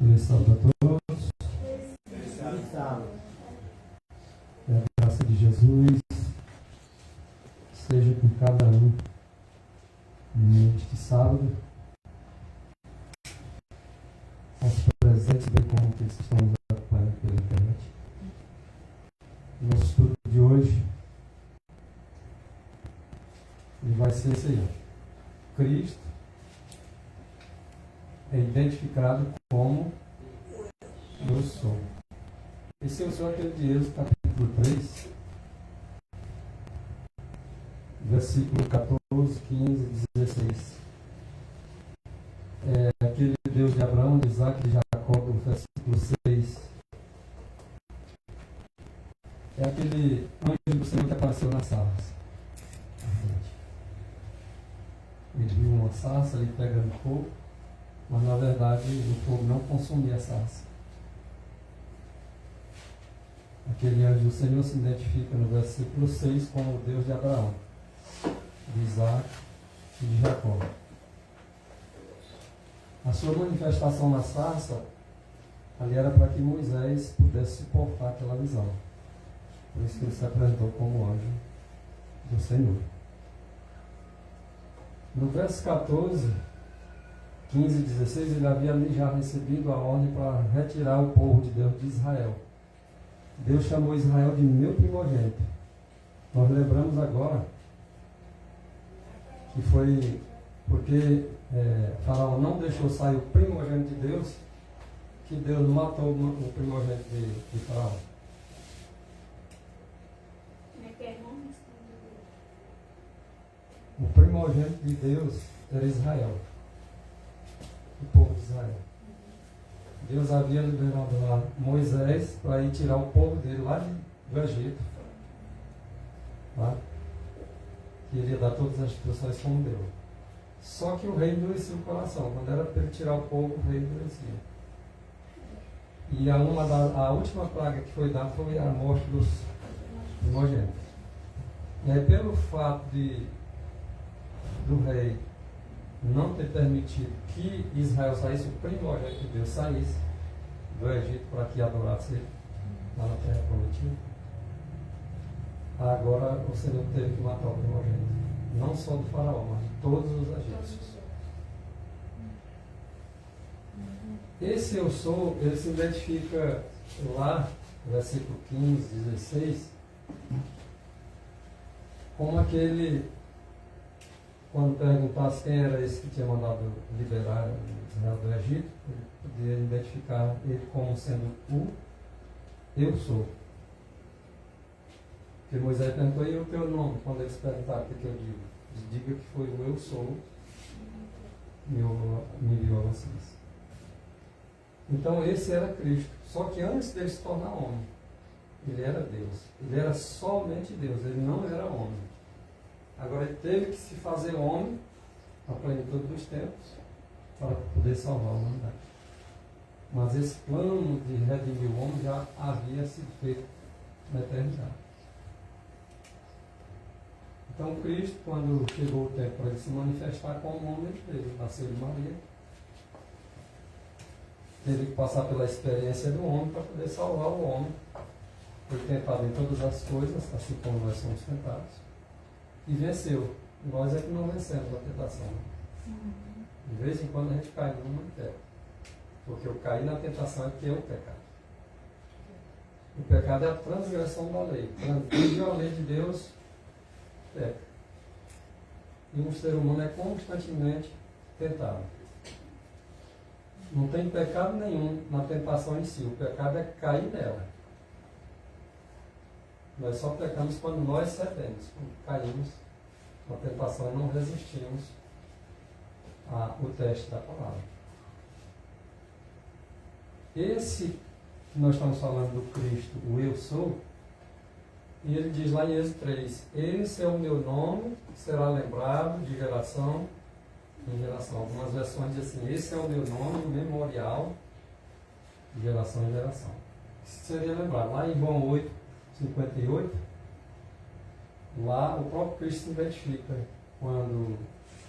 Feliz sábado a todos. Que a graça de Jesus seja com cada um neste sábado. Aos presentes, bem como aqueles que estão nos acompanhando pela internet. Nosso estudo de hoje ele vai ser esse aí. Cristo é identificado como eu sou. Esse eu sou aquele de Êxodo, capítulo 3, versículo 14, 15, 16. É aquele Deus de Abraão, de Isaac e de Jacó, do versículo 6. É aquele anjo do Senhor que apareceu na sarça. Ele viu uma sarça ali pegando fogo, mas na verdade o fogo não consumia a sarça. Aquele anjo do Senhor se identifica no versículo 6 como o Deus de Abraão, de Isaac e de Jacó. A sua manifestação na sarça ali era para que Moisés pudesse suportar aquela visão. Por isso que ele se apresentou como anjo do Senhor. No verso 14, 15 e 16, ele havia ali já recebido a ordem para retirar o povo de Deus de Israel. Deus chamou Israel de meu primogênito. Nós lembramos agora que foi porque Faraó não deixou sair o primogênito de Deus, que Deus matou o primogênito de Faraó. O primogênito de Deus era Israel, o povo de Israel. Deus havia liberado lá Moisés para ir tirar o povo dele lá do Egito, tá? Que iria dar todas as instruções como deu. Só que o rei endurecia o coração. Quando era para ele tirar o povo, o rei endurecia. E a última praga que foi dada foi a morte dos primogênitos. E aí, pelo fato do rei não ter permitido que Israel saísse, o primogênito de Deus saísse do Egito para que adorasse ele lá na terra prometida, agora o Senhor teve que matar o primogênito, não só do faraó, mas de todos os egípcios. Esse eu sou, ele se identifica lá, versículo 15, 16, como aquele, quando perguntasse quem era esse que tinha mandado liberar Israel do Egito, ele podia identificar ele como sendo o eu sou. Porque Moisés perguntou, e o teu nome? Quando eles perguntaram, o que eu digo? Diga que foi o eu sou, me enviou a vocês. Então esse era Cristo. Só que antes dele se tornar homem, ele era Deus. Ele era somente Deus, ele não era homem. Agora ele teve que se fazer homem, a plenitude dos tempos, para poder salvar a humanidade. Mas esse plano de redimir o homem já havia sido feito na eternidade. Então Cristo, quando chegou o tempo para ele se manifestar como homem, ele nasceu de Maria. Teve que passar pela experiência do homem para poder salvar o homem. Foi tentado em todas as coisas, assim como nós somos tentados. E venceu. Nós é que não vencemos a tentação. De vez em quando a gente cai numa e pega. Porque o cair na tentação é que é o pecado. O pecado é a transgressão da lei. Transgrediu a lei de Deus, peca. E um ser humano é constantemente tentado. Não tem pecado nenhum na tentação em si. O pecado é cair nela. Nós só pecamos quando nós cedemos, quando caímos na tentação e não resistimos ao teste da palavra. Esse que nós estamos falando do Cristo, o eu sou, e ele diz lá em Êxodo 3, esse é o meu nome, que será lembrado de geração em geração. Algumas versões dizem assim, esse é o meu nome, memorial, de geração em geração. Isso seria lembrado. Lá em João 8, 58, lá o próprio Cristo se identifica quando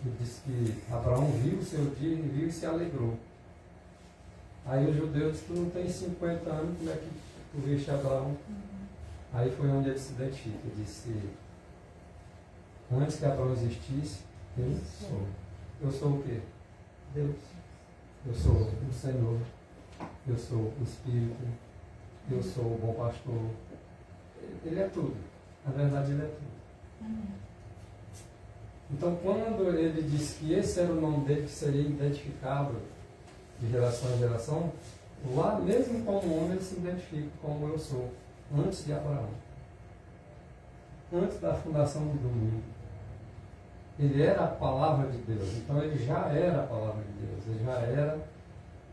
ele diz que Abraão viu o seu dia e viu e se alegrou. Aí os judeus disseram, tu não tem 50 anos, como é que tu viste Abraão? Aí foi onde ele se identifica. Ele disse, antes que Abraão existisse, eu sou. Eu sou o quê? Deus. Eu sou o Senhor. Eu sou o Espírito. Eu sou o bom pastor. Ele é tudo. Na verdade, ele é tudo. Então, quando ele disse que esse era o nome dele, que seria identificado de geração em geração, lá mesmo como homem ele se identifica como eu sou, antes de Abraão. Antes da fundação do mundo. Ele era a palavra de Deus, então ele já era a palavra de Deus, ele já era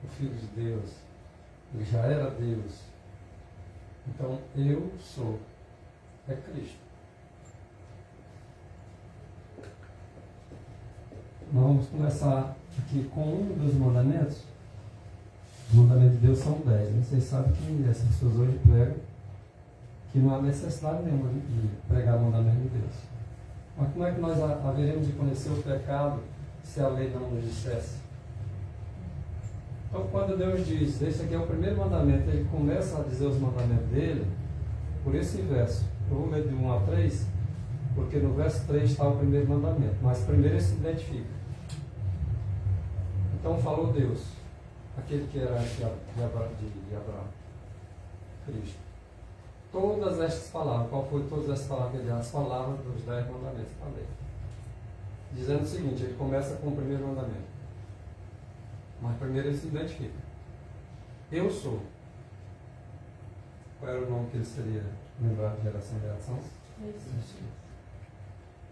o Filho de Deus, ele já era Deus. Então, eu sou, é Cristo. Nós vamos começar aqui com um dos mandamentos. Os mandamentos de Deus são 10. Vocês sabem que as pessoas hoje pregam que não há necessidade nenhuma de pregar o mandamento de Deus. Mas como é que nós haveremos de conhecer o pecado se a lei não nos dissesse? Então, quando Deus diz, esse aqui é o primeiro mandamento, ele começa a dizer os mandamentos dele, por esse verso. Eu vou ler de 1 a 3, porque no verso 3 está o primeiro mandamento, mas primeiro ele se identifica. Então falou Deus, aquele que era de Abraão, Cristo. Todas estas palavras, qual foi todas estas palavras? As palavras dos 10 mandamentos, falei. Dizendo o seguinte, ele começa com o primeiro mandamento. Mas primeiro ele se identifica. Eu sou. Qual era o nome que ele seria lembrado de geração em geração?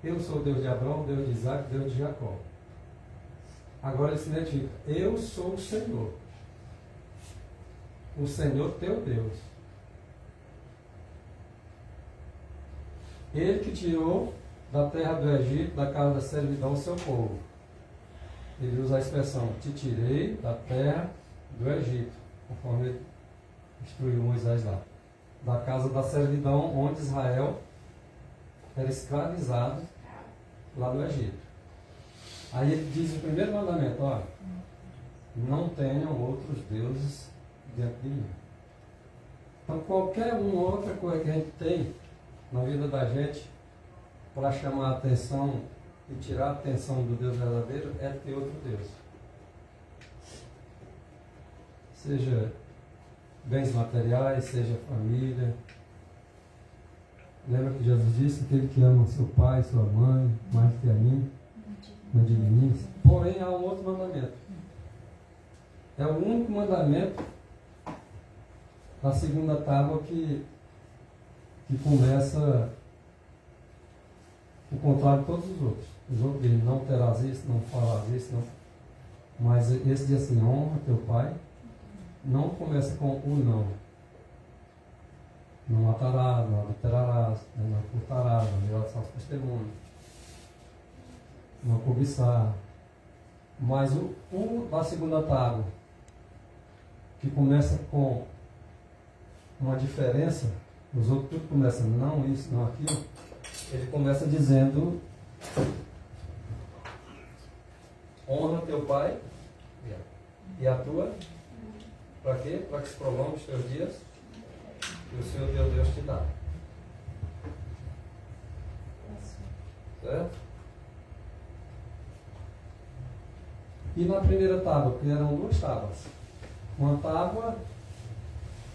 Eu sou Deus de Abraão, Deus de Isaac, Deus de Jacó. Agora ele se identifica. Eu sou o Senhor. O Senhor teu Deus. Ele que tirou da terra do Egito, da casa da servidão, o seu povo. Ele usa a expressão, te tirei da terra do Egito, conforme ele instruiu Moisés lá. Da casa da servidão, onde Israel era escravizado lá no Egito. Aí ele diz o primeiro mandamento, olha, não tenham outros deuses diante de mim. Então qualquer uma outra coisa que a gente tem na vida da gente para chamar a atenção e tirar a atenção do Deus verdadeiro é ter outro Deus. Seja bens materiais, seja família. Lembra que Jesus disse, aquele que ama seu pai, sua mãe, mais que a mim, não de mim. Porém, há um outro mandamento. É o único mandamento da segunda tábua que começa o contrário de todos os outros. Os outros dizem, não terás isso, não farás isso, não. Mas esse diz assim, honra teu pai. Não começa com o não. Não matarás, não adulterarás, não furtarás, não violarás falso testemunho, não cobiçar. Mas o da segunda tábua, que começa com uma diferença, os outros tudo começam não isso, não aquilo, ele começa dizendo honra teu pai e a tua, para quê? Para que se prolongue os teus dias que o Senhor teu Deus te dá. Certo? E na primeira tábua, que eram 2 tábuas. Uma tábua,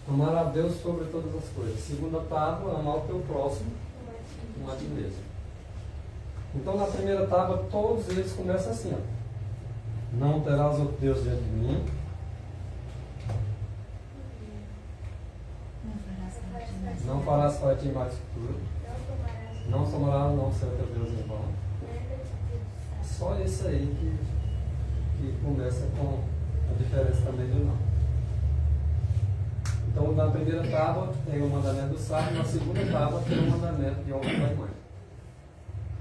amar a Deus sobre todas as coisas. Segunda tábua, amar o teu próximo, como a ti mesmo. Então na primeira tábua, todos eles começam assim, ó. Não terás outro Deus diante de mim. Não farás para ti mais futuro. Não tomarás não ser teu Deus em vão. Só isso aí que começa com a diferença também do não. Então na primeira tábua tem o mandamento do sábio, na segunda tábua tem o mandamento de honra pai e mãe.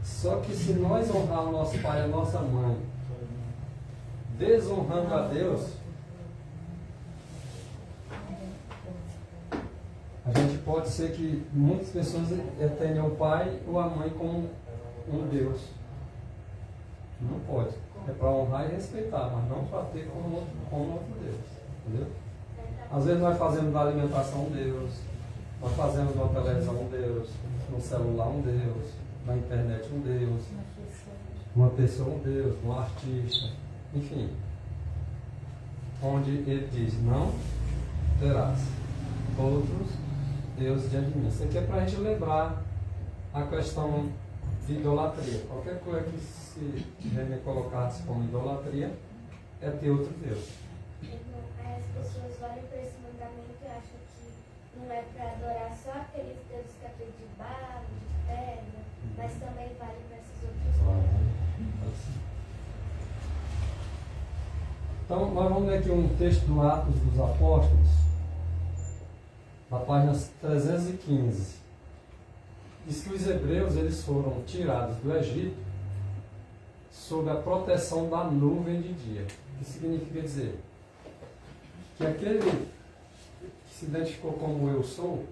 Só que se nós honrar o nosso pai e a nossa mãe, desonrando a Deus, a gente pode ser que muitas pessoas tenham o pai ou a mãe como um Deus. Não pode. É para honrar e respeitar, mas não para ter como outro Deus. Entendeu? Às vezes nós fazemos da alimentação um Deus, nós fazemos uma televisão um Deus, no celular um Deus, na internet um Deus, uma pessoa um Deus, um artista, enfim. Onde ele diz, não terás outros deuses diante de mim. Isso aqui é para a gente lembrar a questão de idolatria. Qualquer coisa que se venha colocar-se como idolatria é ter outro Deus. Aí as pessoas olham para esse mandamento e acham que não é para adorar só aqueles deuses que é feito de barro, de pedra, mas também vale para esses outros deuses. Então, nós vamos ler aqui um texto do Atos dos Apóstolos, na página 315. Diz que os hebreus eles foram tirados do Egito sob a proteção da nuvem de dia. O que significa dizer? Que aquele que se identificou como eu sou,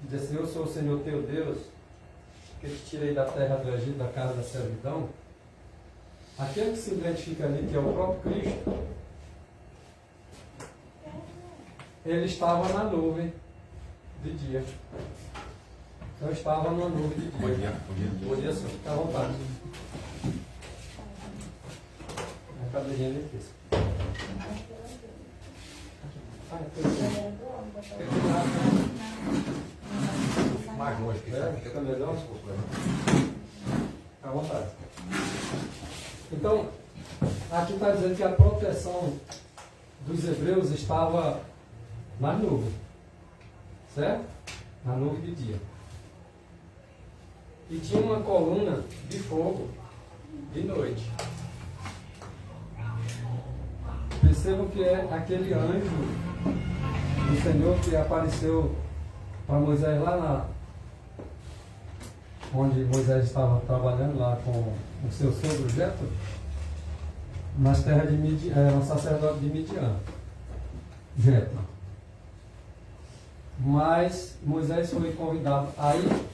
que diz assim, eu sou o Senhor teu Deus, que te tirei da terra do Egito, da casa da servidão, aquele que se identifica ali, que é o próprio Cristo, ele estava na nuvem de dia. Então estava numa nuvem de dia. Podia sim, fica à vontade. A cadeirinha ali aqui. Mais longe que fica melhor? À vontade. Então, aqui está dizendo que a proteção dos hebreus estava na nuvem. Certo? Na nuvem de dia. E tinha uma coluna de fogo de noite. Percebam que é aquele anjo do Senhor que apareceu para Moisés lá onde Moisés estava trabalhando lá com o seu sogro Jetro, nas terras de Midian, no sacerdote de Midian. Jetro. Mas Moisés foi convidado a ir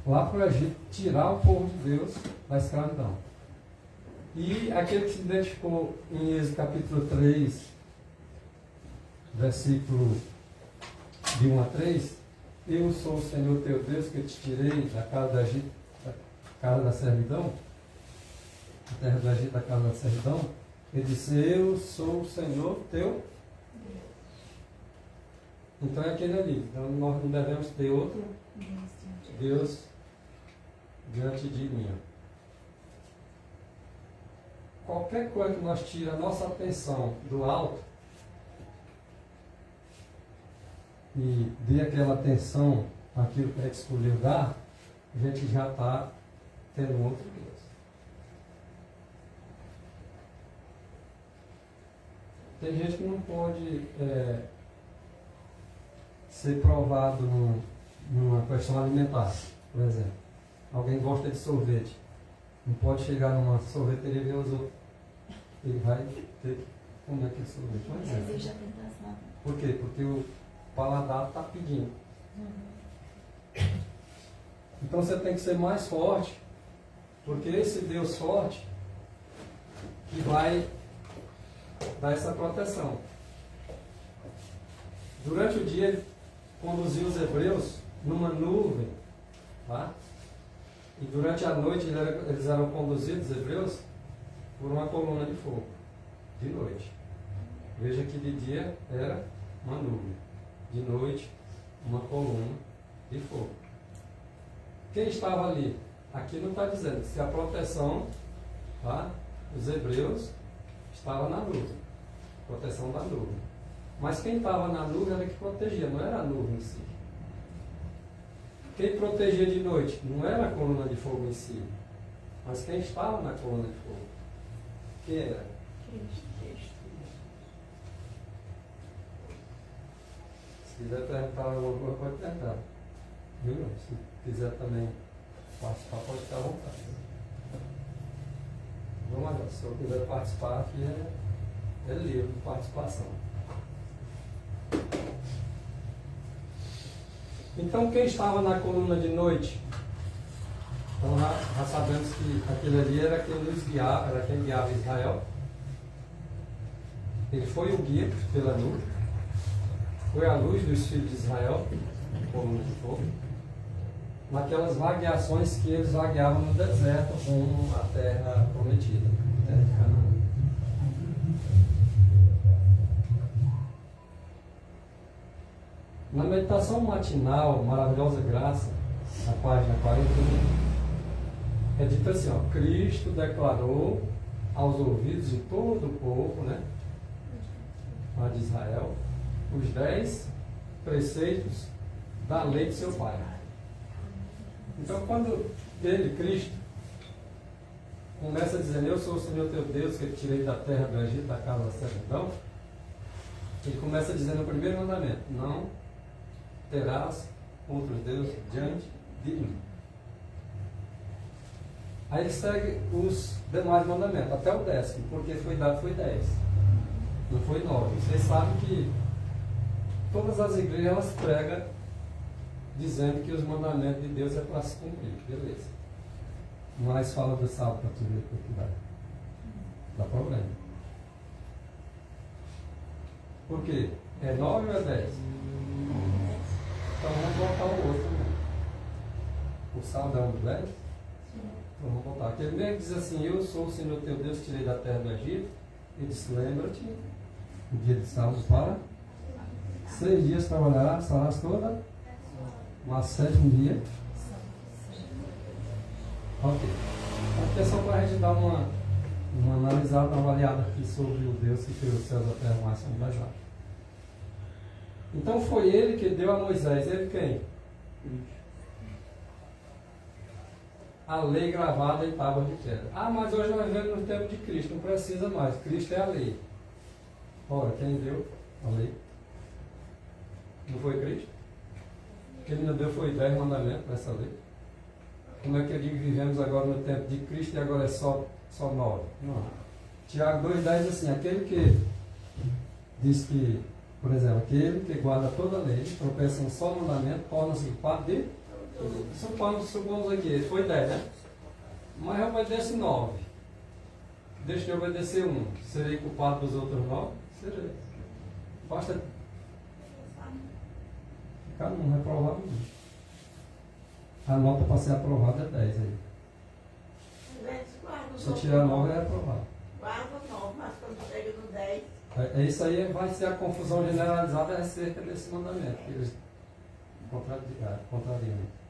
lá para o Egito tirar o povo de Deus da escravidão. E aquele que se identificou em Êxodo capítulo 3, versículo de 1 a 3, eu sou o Senhor teu Deus que te tirei da casa do Egito, da casa da servidão, da terra do Egito, da casa da servidão. Ele disse, eu sou o Senhor teu. Então é aquele ali. Então nós não devemos ter outro Deus diante de mim. Qualquer coisa que nós tire a nossa atenção do alto e dê aquela atenção àquilo que a gente escolheu dar, a gente já está tendo outro Deus. Tem gente que não pode ser provado numa questão alimentar, por exemplo. Alguém gosta de sorvete. Não pode chegar numa sorveteria e ver os outros. Ele vai ter que comer aquele sorvete. Por exemplo. Por quê? Porque o paladar está pedindo. Então você tem que ser mais forte, porque esse Deus forte que vai dar essa proteção. Durante o dia ele conduziu os hebreus numa nuvem, tá? E durante a noite eles eram conduzidos, os hebreus, por uma coluna de fogo, de noite. Veja que de dia era uma nuvem, de noite uma coluna de fogo. Quem estava ali? Aqui não está dizendo se a proteção, tá, dos hebreus estava na nuvem, proteção da nuvem. Mas quem estava na nuvem era que protegia, não era a nuvem em si. Quem protegia de noite não era a coluna de fogo em si, mas quem estava na coluna de fogo? Quem era? Cristo. Se quiser perguntar alguma coisa, pode perguntar. Viu? Se quiser também participar, pode ficar à vontade. Vamos lá, se eu quiser participar aqui é livre de participação. Então quem estava na coluna de noite? Então já sabemos que aquele ali era quem nos guiava, era quem guiava Israel. Ele foi o guia pela nuvem, foi a luz dos filhos de Israel, coluna de fogo, naquelas vagueações que eles vagueavam no deserto rumo à terra prometida, terra de Canaã. Na meditação matinal, Maravilhosa Graça, na página 41, é dito assim, ó, Cristo declarou aos ouvidos de todo o povo, né, lá de Israel, os 10 preceitos da lei de seu Pai. Então, quando ele, Cristo, começa dizendo, eu sou o Senhor teu Deus, que te tirei da terra do Egito, da casa da servidão, ele começa dizendo o primeiro mandamento, não terás outros deuses diante de mim. Aí ele segue os demais mandamentos, até o 10º, porque foi dado, foi 10. Não foi 9. Vocês sabem que todas as igrejas elas pregam dizendo que os mandamentos de Deus é para se cumprir, beleza. Mas fala do sábado para tu ver o que dá. Dá problema. Por quê? É 9 ou é 10? Então vamos voltar o outro. Né? O sábado é um 10? Então vamos voltar. Aquele mesmo diz assim, eu sou o Senhor teu Deus que tirei da terra do Egito. Ele disse, lembra-te, o dia de sábado para 6 dias trabalharás, estarás toda, mas 7º dia. Ok. Aqui é só para a gente dar uma analisada, uma avaliada aqui sobre o Deus que criou os céus, a terra, o mar, e das águas. Então foi ele que deu a Moisés, ele quem? A lei gravada em tábuas de pedra. Ah, mas hoje nós vivemos no tempo de Cristo, não precisa mais. Cristo é a lei. Ora, quem deu a lei? Não foi Cristo? Quem ainda deu foi 10 mandamentos nessa lei. Como é que eu digo que vivemos agora no tempo de Cristo e agora é só 9? Não. Tiago 2,10 diz assim, aquele que diz que, por exemplo, aquele que guarda toda a lei, tropeça um só mandamento, torna-se culpado de... Supomos aqui, foi 10, né? Mas eu obedece 9. Deixa de obedecer 1. Serei culpado dos outros 9? Serei. Basta ficar num, reprovado 1. A nota para ser aprovada é 10 aí. Se tirar 9 é reprovado. Guarda 9, mas quando chega no 10. É isso aí, vai ser a confusão generalizada acerca desse mandamento. Que eles contrariam.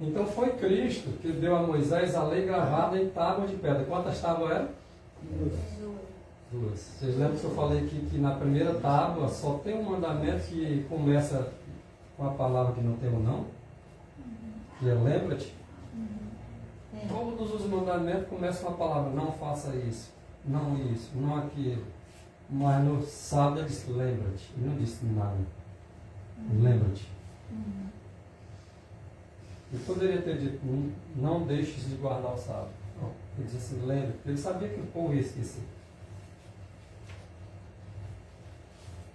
Então foi Cristo que deu a Moisés a lei gravada em tábuas de pedra. Quantas tábuas eram? 2. Vocês lembram que eu falei aqui que na primeira tábua só tem um mandamento que começa com a palavra que não tem o não? Que é lembra-te? Todos os mandamentos começam com a palavra não faça isso, não aquilo. Mas no sábado ele disse lembra-te. Ele não disse nada. Lembra-te. Ele poderia ter dito, não deixes de guardar o sábado. Não. Ele disse assim, lembra. Ele sabia que o povo ia esquecer.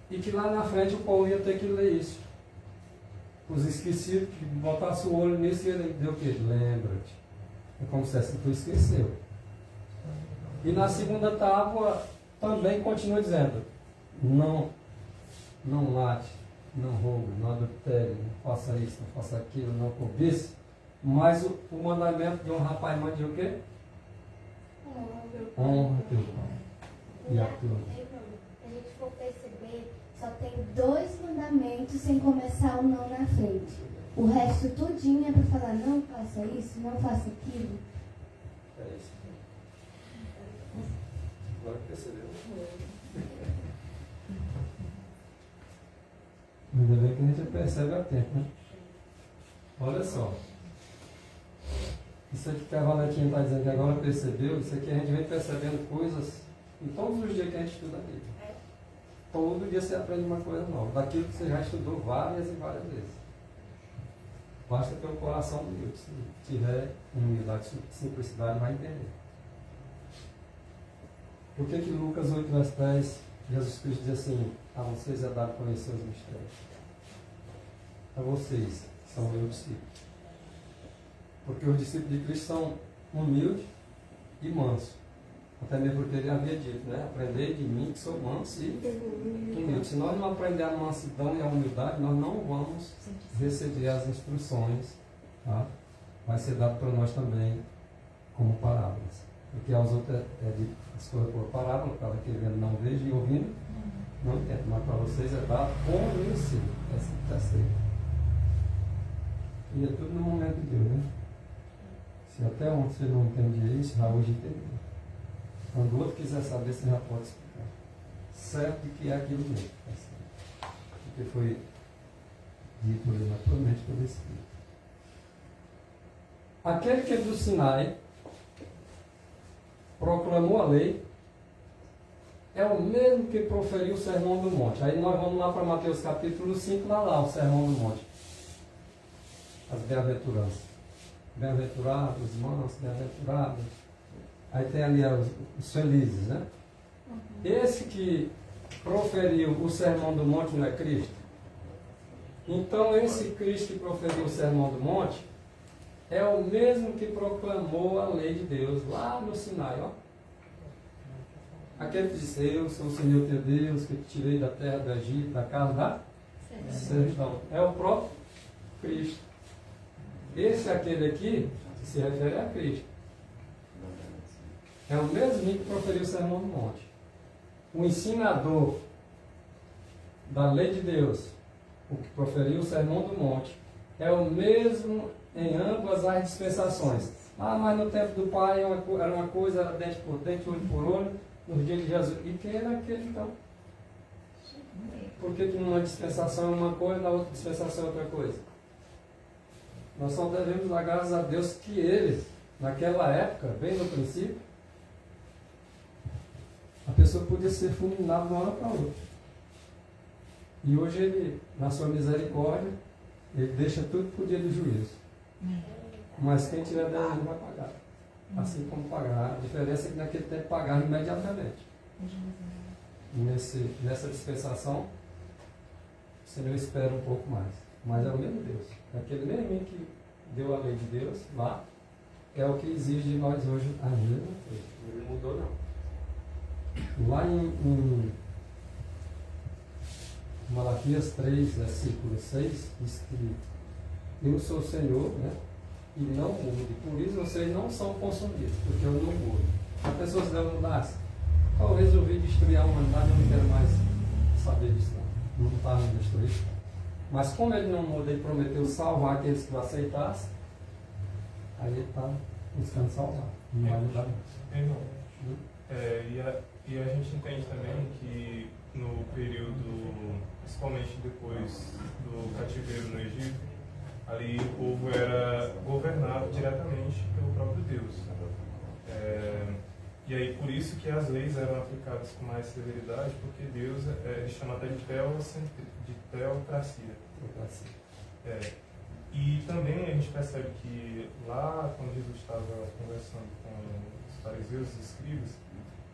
E que lá na frente o povo ia ter que ler isso. Os esquecidos, que botasse o olho nisso e ele deu o quê? Lembra-te. É como se assim, tu esqueceu. E na segunda tábua também continua dizendo, não mate. Não roube, não adultere, não faça isso, não faça aquilo, não cobice. Mas o mandamento de honrar pai e mãe diz o quê? Honra teu pai e a tua mãe. Se a gente for perceber, só tem 2 mandamentos sem começar o não na frente. O resto tudinho é para falar não faça isso, não faça aquilo. É isso. Agora percebeu? Ainda bem que a gente percebe a tempo, né? Olha só. Isso aqui que a Valentina está dizendo que agora percebeu, isso aqui a gente vem percebendo coisas em todos os dias que a gente estuda a Bíblia. Todo dia você aprende uma coisa nova, daquilo que você já estudou várias e várias vezes. Basta ter um coração humilde. Se tiver humildade e simplicidade, vai entender. Por que Lucas 8, verso 10, Jesus Cristo diz assim, a vocês é dado conhecer os mistérios. A vocês, que são meus discípulos. Porque os discípulos de Cristo são humildes e mansos. Até mesmo porque ele havia dito, né? Aprendei de mim que sou manso e humilde. Se nós não aprender a mansidão e a humildade, nós não vamos receber as instruções, tá? Vai ser dado para nós também como parábolas. Porque aos outros é de escolha por parábola, para que vendo não veja e ouvindo não entende. Mas para vocês é dado como ensino. É assim que está certo. E é tudo no momento de Deus, né? Se até ontem você não entendia isso, já hoje entendeu. Quando o outro quiser saber, você já pode explicar. Certo que é aquilo mesmo. Porque foi dito ali naturalmente pelo Espírito. Aquele que do Sinai proclamou a lei é o mesmo que proferiu o Sermão do Monte. Aí nós vamos lá para Mateus capítulo 5, lá o Sermão do Monte. As bem-aventuranças. Bem-aventurados, mansos, bem-aventurados. Aí tem ali os felizes, né? Esse que proferiu o Sermão do Monte não é Cristo? Então esse Cristo que proferiu o Sermão do Monte é o mesmo que proclamou a lei de Deus lá no Sinai, ó. Aquele que disse, eu sou o Senhor teu Deus, que te tirei da terra do Egito, da casa da servidão. É o próprio Cristo. Esse é aquele aqui que se refere a Cristo. É o mesmo que proferiu o Sermão do Monte. O ensinador da lei de Deus, o que proferiu o Sermão do Monte, é o mesmo em ambas as dispensações. Ah, mas no tempo do Pai era uma coisa, era dente por dente, olho por olho, nos dias de Jesus. E quem era aquele então? Por que numa dispensação é uma coisa, na outra dispensação é outra coisa? Nós só devemos dar graças a Deus que eles, naquela época, bem no princípio, a pessoa podia ser fulminada de uma hora para outra. E hoje ele, na sua misericórdia, ele deixa tudo para o dia do juízo. Mas quem tiver devendo vai pagar. Assim como pagar. A diferença é que naquele tempo pagava imediatamente. Nessa dispensação, o Senhor espera um pouco mais. Mas é o mesmo Deus. Aquele mesmo que deu a lei de Deus lá, é o que exige de nós hoje a mesma coisa. Ele não mudou não. Lá em Malaquias 3, versículo 6, diz que eu sou o Senhor, né? E não mudo. E por isso vocês não são consumidos, porque eu não mudo. A pessoa se deve mudar. Eu resolvi destruir a humanidade, eu não quero mais saber disso não. Não está me destruindo. Mas como ele não muda, ele prometeu salvar aqueles que o aceitassem, aí ele está buscando salvar. Não vai mudar não. Irmão, e a gente entende também que no período, principalmente depois do cativeiro no Egito, ali o povo era governado diretamente pelo próprio Deus. E aí por isso que as leis eram aplicadas com mais severidade, porque Deus ele chama até de teocracia. E também a gente percebe que lá, quando Jesus estava conversando com os fariseus e os escribas,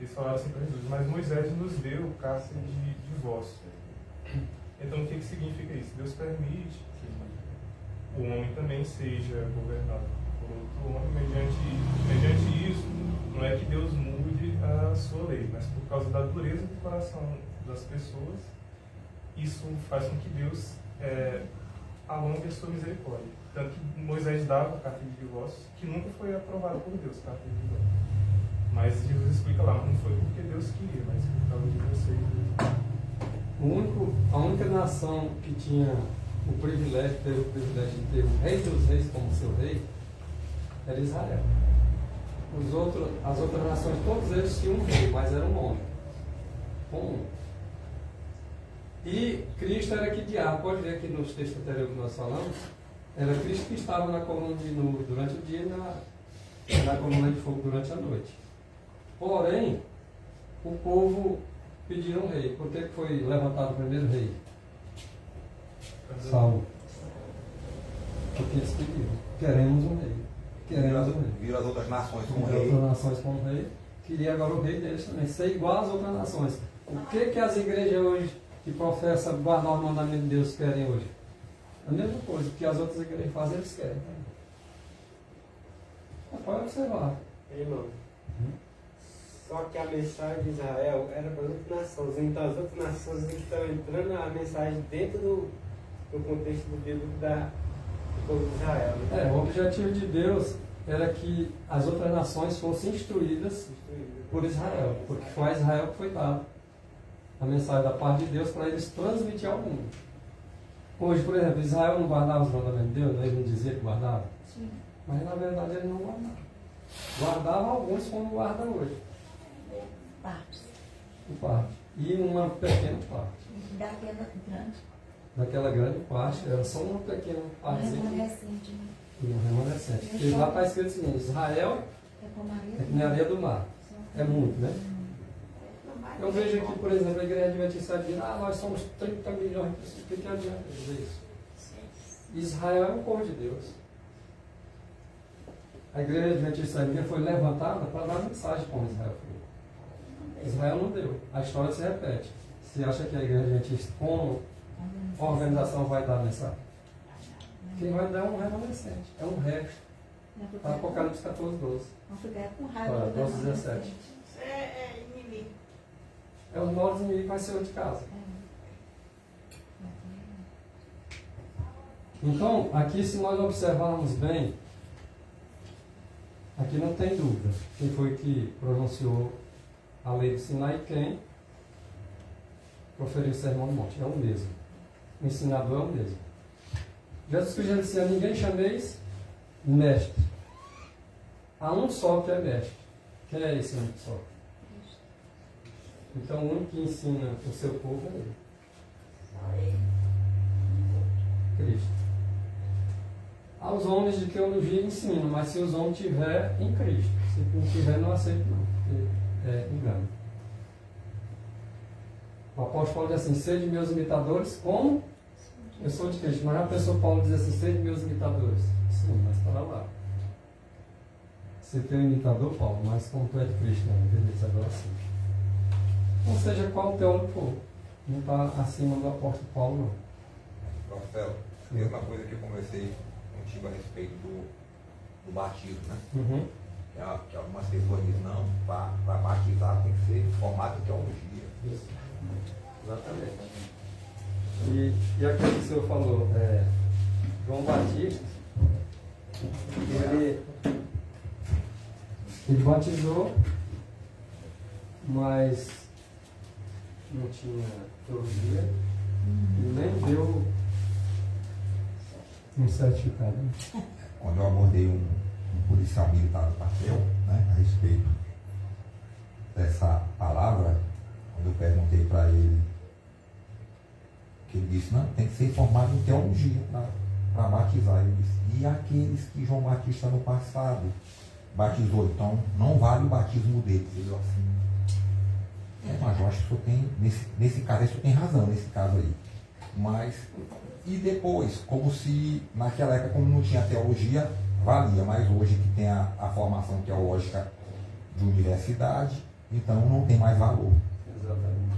eles falaram assim para Jesus, mas Moisés nos deu o cárcere de divórcio. Então o que significa isso? Deus permite que o homem também seja governado por outro homem mediante isso. Não é que Deus mude a sua lei, mas por causa da dureza do coração das pessoas, isso faz com que Deus alongue a sua misericórdia. Tanto que Moisés dava a carta de divórcio, que nunca foi aprovada por Deus, a carta de divórcio. Mas Jesus explica lá, não foi porque Deus queria, mas por causa de vocês. A única nação que tinha o privilégio, teve o privilégio de ter o rei dos reis como seu rei, era Israel. As outras nações, todos eles tinham um rei, mas era um homem. Um. E Cristo era que diabo, pode ver aqui nos textos anteriores que nós falamos, era Cristo que estava na coluna de nuvem durante o dia e na coluna de fogo durante a noite. Porém, o povo pediu um rei. Por que foi levantado o primeiro rei? Saul. Porque eles pediram. Queremos um rei. Queremos um rei. Viram as outras nações como As rei. outras nações como rei. Queria agora o rei deles também. Ser igual às outras nações. O que as igrejas hoje que professam guardar o mandamento de Deus querem hoje? A mesma coisa. O que as outras igrejas fazem, eles querem. Pode observar. Irmão, Só que a mensagem de Israel era para as outras nações. Então as outras nações estão entrando a mensagem dentro do contexto do bíblico do povo de Israel. Né? O objetivo de Deus era que as outras nações fossem instruídas por Israel, porque foi a Israel que foi dado a mensagem da parte de Deus para eles transmitir ao mundo. Hoje, por exemplo, Israel não guardava os mandamentos de Deus, ele não dizia que guardava? Sim. Mas na verdade ele não guardava. Guardava alguns como guarda hoje. Partes. Parte. E uma pequena parte. Daquela grande. Daquela grande parte, era só uma pequena parte. Remanescente. Remanescente. Porque lá está escrito o seguinte: Israel É como é que nem a areia do mar. É muito, né? Eu vejo aqui, por exemplo, a igreja adventista diz: nós somos 30 milhões de pessoas. O que adianta dizer isso? Israel é um povo de Deus. A igreja adventista foi levantada para dar mensagem como Israel foi. Israel não deu. A história se repete. Você acha que a igreja adventista, como organização, vai dar mensagem? Quem vai dar é um remanescente, é um resto. Está Apocalipse 14, 12. Vamos ficar com raiva. Olha, 12, 17. Isso é inimigo. É os novos inimigos que vai ser o de casa. Então, aqui, se nós observarmos bem, aqui não tem dúvida quem foi que pronunciou a lei do Sinai e quem proferiu o sermão do monte. É o mesmo. O ensinador é o mesmo. Jesus Cristo disse: a ninguém chameis mestre. Há um só que é mestre. Quem é esse único só? Então, o único que ensina o seu povo é ele. Cristo. Aos homens de teologia ensino, mas se os homens tiver em Cristo. Se não tiver, não aceito não, porque é engano. O apóstolo Paulo diz assim: sede meus imitadores, como eu sou de Cristo. Mas a pessoa Paulo diz assim: sede meus imitadores. Sim, mas para lá. Você tem um imitador, Paulo, mas como tu é de Cristo, não, beleza, agora sim. Ou seja, qual teólogo for, não está acima do apóstolo Paulo, não. Marcelo, mesma coisa que eu conversei contigo a respeito do batismo, né? Uhum. Que algumas pessoas dizem: não, para batizar tem que ser formado em teologia. Isso. Exatamente. E aquilo que o senhor falou, João Batista, ele batizou, mas não tinha teologia e nem deu um certificado. Quando eu abordei um policial militar do quartel, né, a respeito dessa palavra, quando eu perguntei para ele, que ele disse: não, tem que ser formado em teologia para batizar. Ele disse: e aqueles que João Batista no passado batizou, então não vale o batismo deles? Ele assim: mas eu acho que o senhor tem, nesse caso, o senhor tem razão nesse caso aí. Mas, e depois, como se naquela época, como não tinha teologia, valia, mas hoje que tem a formação teológica de universidade, então não tem mais valor. Exatamente.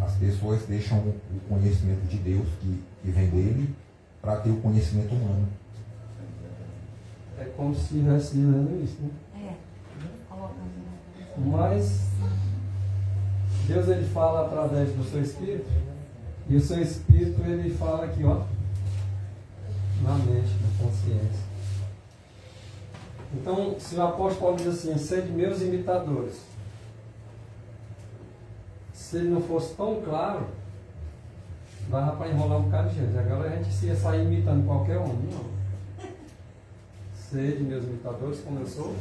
As pessoas deixam o conhecimento de Deus que vem dele para ter o conhecimento humano. É como se estivesse dizendo isso, né? Mas Deus, ele fala através do seu Espírito, e o seu Espírito, ele fala aqui, ó, na mente, na consciência. Então, se o apóstolo Paulo diz assim: sede meus imitadores, se ele não fosse tão claro, dava para enrolar um bocado de gente. Agora a gente ia sair imitando qualquer homem, não. Sede meus imitadores, como eu sou.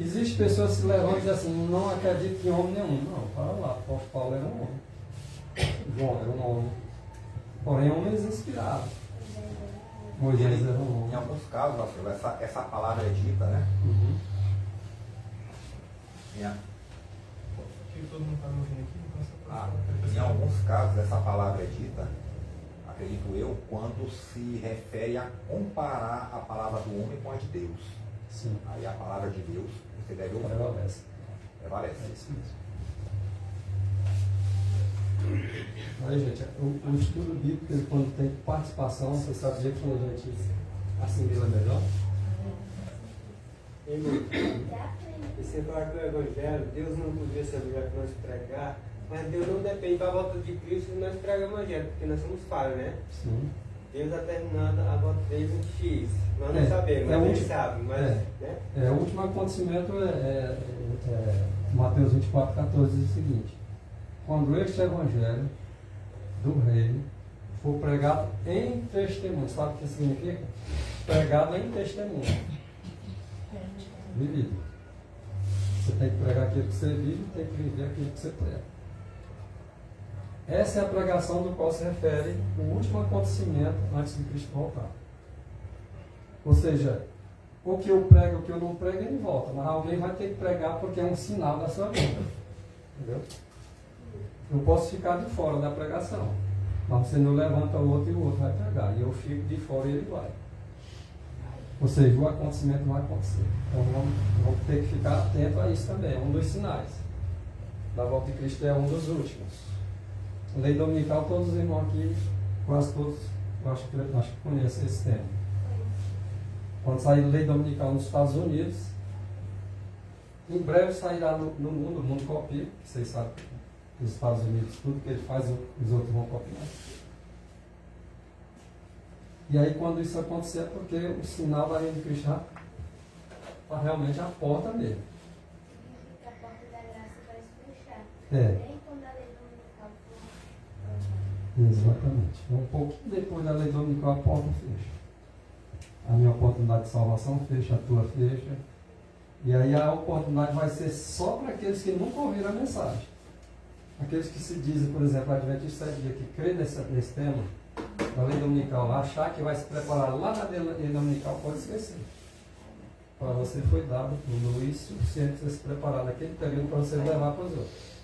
Existem pessoas que se levantam e dizem assim: não acredito em homem nenhum. Não, para lá, o apóstolo Paulo era um homem. João era um homem. Porém, homens inspirados. Moisés era um homem. Em alguns casos, Marcelo, essa palavra é dita, né? Uhum. Que todo mundo está me ouvindo aqui, então Em alguns casos, essa palavra é dita, acredito eu, quando se refere a comparar a palavra do homem com a de Deus. Sim. Aí a palavra de Deus, você deve ouvir. Prevalece. Prevalece. É isso mesmo. Aí, gente, o estudo bíblico, quando tem participação, você sabia que a gente assimila melhor? Irmão, Até aprende. e você falar que o Evangelho, Deus não podia ser obrigado para nós pregar, mas Deus não depende da volta de Cristo que nós pregamos o Evangelho, porque nós somos falhos, né? Sim. Deus está terminando a volta dele no X. Nós não sabemos, mas ele sabe. Mas, né? O último acontecimento Mateus 24,14 diz o seguinte: quando este Evangelho do Reino for pregado em testemunho, sabe o que significa? Pregado em testemunho. Vivido. Você tem que pregar aquilo que você vive e tem que viver aquilo que você prega. Essa é a pregação do qual se refere o último acontecimento antes de Cristo voltar. Ou seja, o que eu prego, o que eu não prego, ele volta. Mas alguém vai ter que pregar porque é um sinal da sua vida. Entendeu? Eu posso ficar de fora da pregação, mas você não levanta o outro e o outro vai pregar. E eu fico de fora e ele vai. Ou seja, o acontecimento vai acontecer. Então vamos ter que ficar atento a isso também. É um dos sinais. Da volta de Cristo é um dos últimos. Lei dominical, todos os irmãos aqui, quase todos, acho que conhecem esse tema. Quando sair lei dominical nos Estados Unidos, em breve sairá no mundo, o mundo copia, vocês sabem, nos Estados Unidos, tudo que ele faz, os outros vão copiar. E aí, quando isso acontecer, é porque o sinal da reino de Cristo está realmente à porta mesmo. A porta da graça vai se fechar. É. Nem quando a lei dominical for. Exatamente. Um pouquinho depois da lei dominical, a porta fecha. A minha oportunidade de salvação fecha, a tua fecha. E aí a oportunidade vai ser só para aqueles que nunca ouviram a mensagem. Aqueles que se dizem, por exemplo, Adventista dia que crê nesse tema, da lei dominical, achar que vai se preparar lá na lei dominical, pode esquecer. Para você foi dado luz suficiente para se preparar naquele período para você levar para os outros.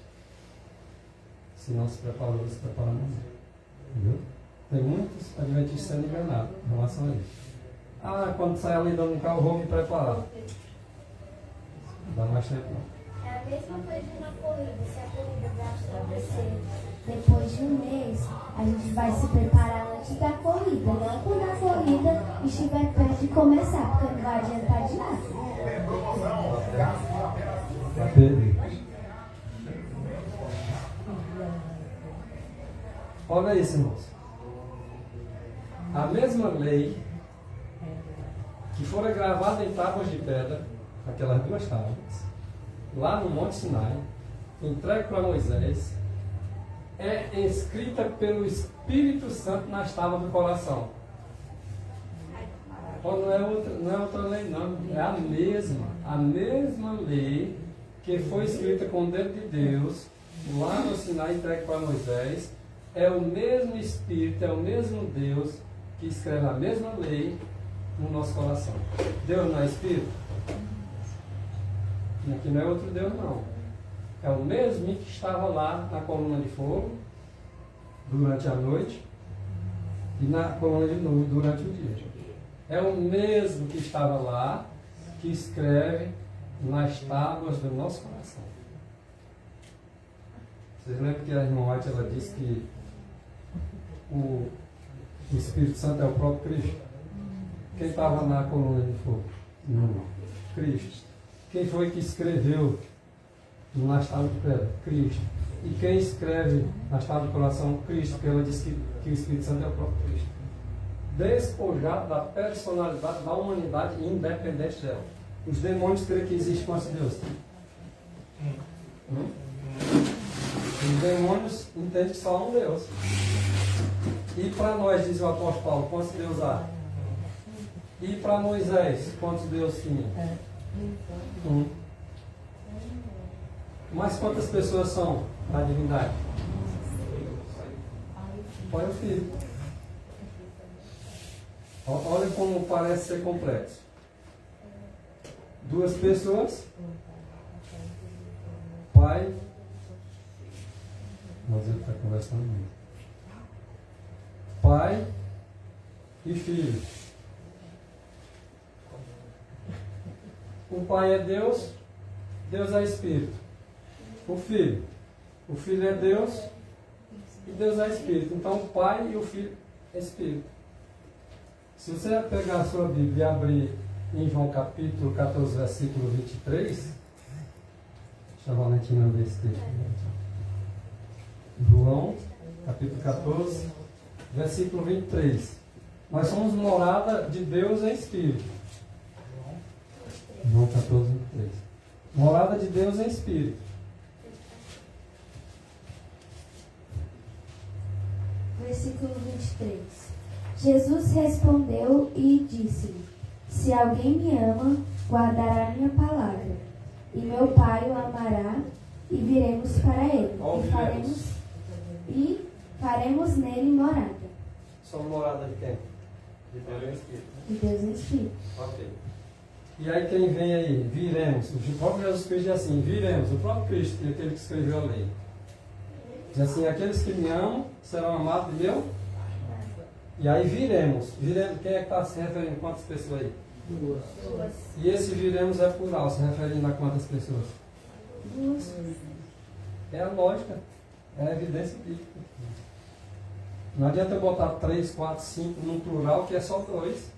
Se não se preparou, se prepara mais. Entendeu? Tem muitos adventistas sendo enganados em relação a isso. Quando sair a lei dominical, eu vou me preparar. Não dá mais tempo não. É a mesma coisa na corrida. Se a corrida vai acontecer depois de um mês, a gente vai se preparar antes da corrida, não quando a corrida estiver perto de começar, porque não vai adiantar de nada. Vai perder. Olha isso, irmãos. A mesma lei que fora gravada em tábuas de pedra, aquelas duas tábuas, lá no Monte Sinai, entregue para Moisés, é escrita pelo Espírito Santo nas tábuas do coração. Não é outra lei não, é a mesma lei que foi escrita com o dedo de Deus, lá no Sinai entregue para Moisés, é o mesmo Espírito, é o mesmo Deus que escreve a mesma lei no nosso coração. Deus não é Espírito? E aqui não é outro Deus não. É o mesmo que estava lá na coluna de fogo durante a noite e na coluna de nuvem durante o dia. É o mesmo que estava lá que escreve nas tábuas do nosso coração. Vocês lembram que a irmã White ela disse que o Espírito Santo é o próprio Cristo? Quem estava na coluna de fogo? Cristo. Quem foi que escreveu nas tábuas de pedra? Cristo. E quem escreve nas tábuas do coração? Cristo, porque ela disse que o Espírito Santo é o próprio Cristo. Despojado da personalidade da humanidade independente dela. Os demônios creem que existe quantos deuses? Os demônios entendem que só há um Deus. E para nós, diz o apóstolo Paulo, quantos deuses há? E para Moisés, quantos deuses tinha? Mas quantas pessoas são na divindade? Olha o Filho. Olha como parece ser complexo. Duas pessoas, Pai, mas ele está conversando muito. Pai e Filho. O Pai é Deus, Deus é Espírito. O Filho é Deus e Deus é Espírito. Então o Pai e o Filho é Espírito. Se você pegar a sua Bíblia e abrir em João capítulo 14, versículo 23. Deixa a Valentina ver esse texto. João, capítulo 14, versículo 23. Nós somos morada de Deus em Espírito. João 14, 23. Morada de Deus em Espírito. Versículo 23. Jesus respondeu e disse-lhe: Se alguém me ama, guardará minha palavra, e meu Pai o amará, e viremos para ele, e faremos nele morada. Somos morada de quem? De Deus em Espírito. De Deus em Espírito. Ok. E aí quem vem aí? Viremos. O próprio Jesus Cristo diz assim, viremos. O próprio Cristo, aquele que escreveu a lei. Diz assim, aqueles que me amam serão amados de meu. E aí viremos. Viremos, quem é que está se referindo? Quantas pessoas aí? Duas. E esse viremos é plural, se referindo a quantas pessoas? Duas. É a lógica. É a evidência bíblica. Não adianta eu botar 3, 4, 5 num plural que é só 2.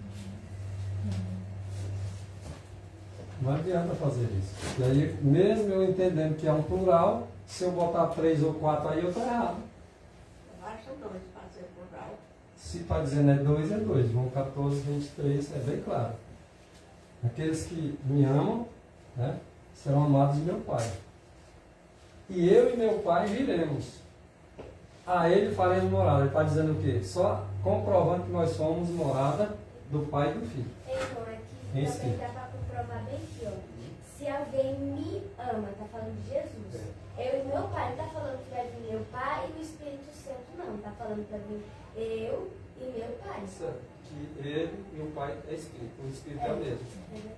Não adianta fazer isso. E aí, mesmo eu entendendo que é um plural, se eu botar 3 ou 4 aí, eu estou errado. Basta dois para ser plural. Se está dizendo é 2, é 2. João 14, 23, é bem claro. Aqueles que me amam, né, serão amados de meu Pai. E eu e meu Pai viremos. A ele faremos morada. Ele está dizendo o quê? Só comprovando que nós somos morada do Pai e do Filho. Então, aqui também dá para comprovar bem aqui, ó. Se alguém me ama, está falando de Jesus. Eu e meu Pai, não está falando que vai vir meu Pai e o Espírito Santo, não. Está falando para mim eu e meu Pai. Que ele e o Pai é Espírito. O Espírito é o mesmo. É verdade.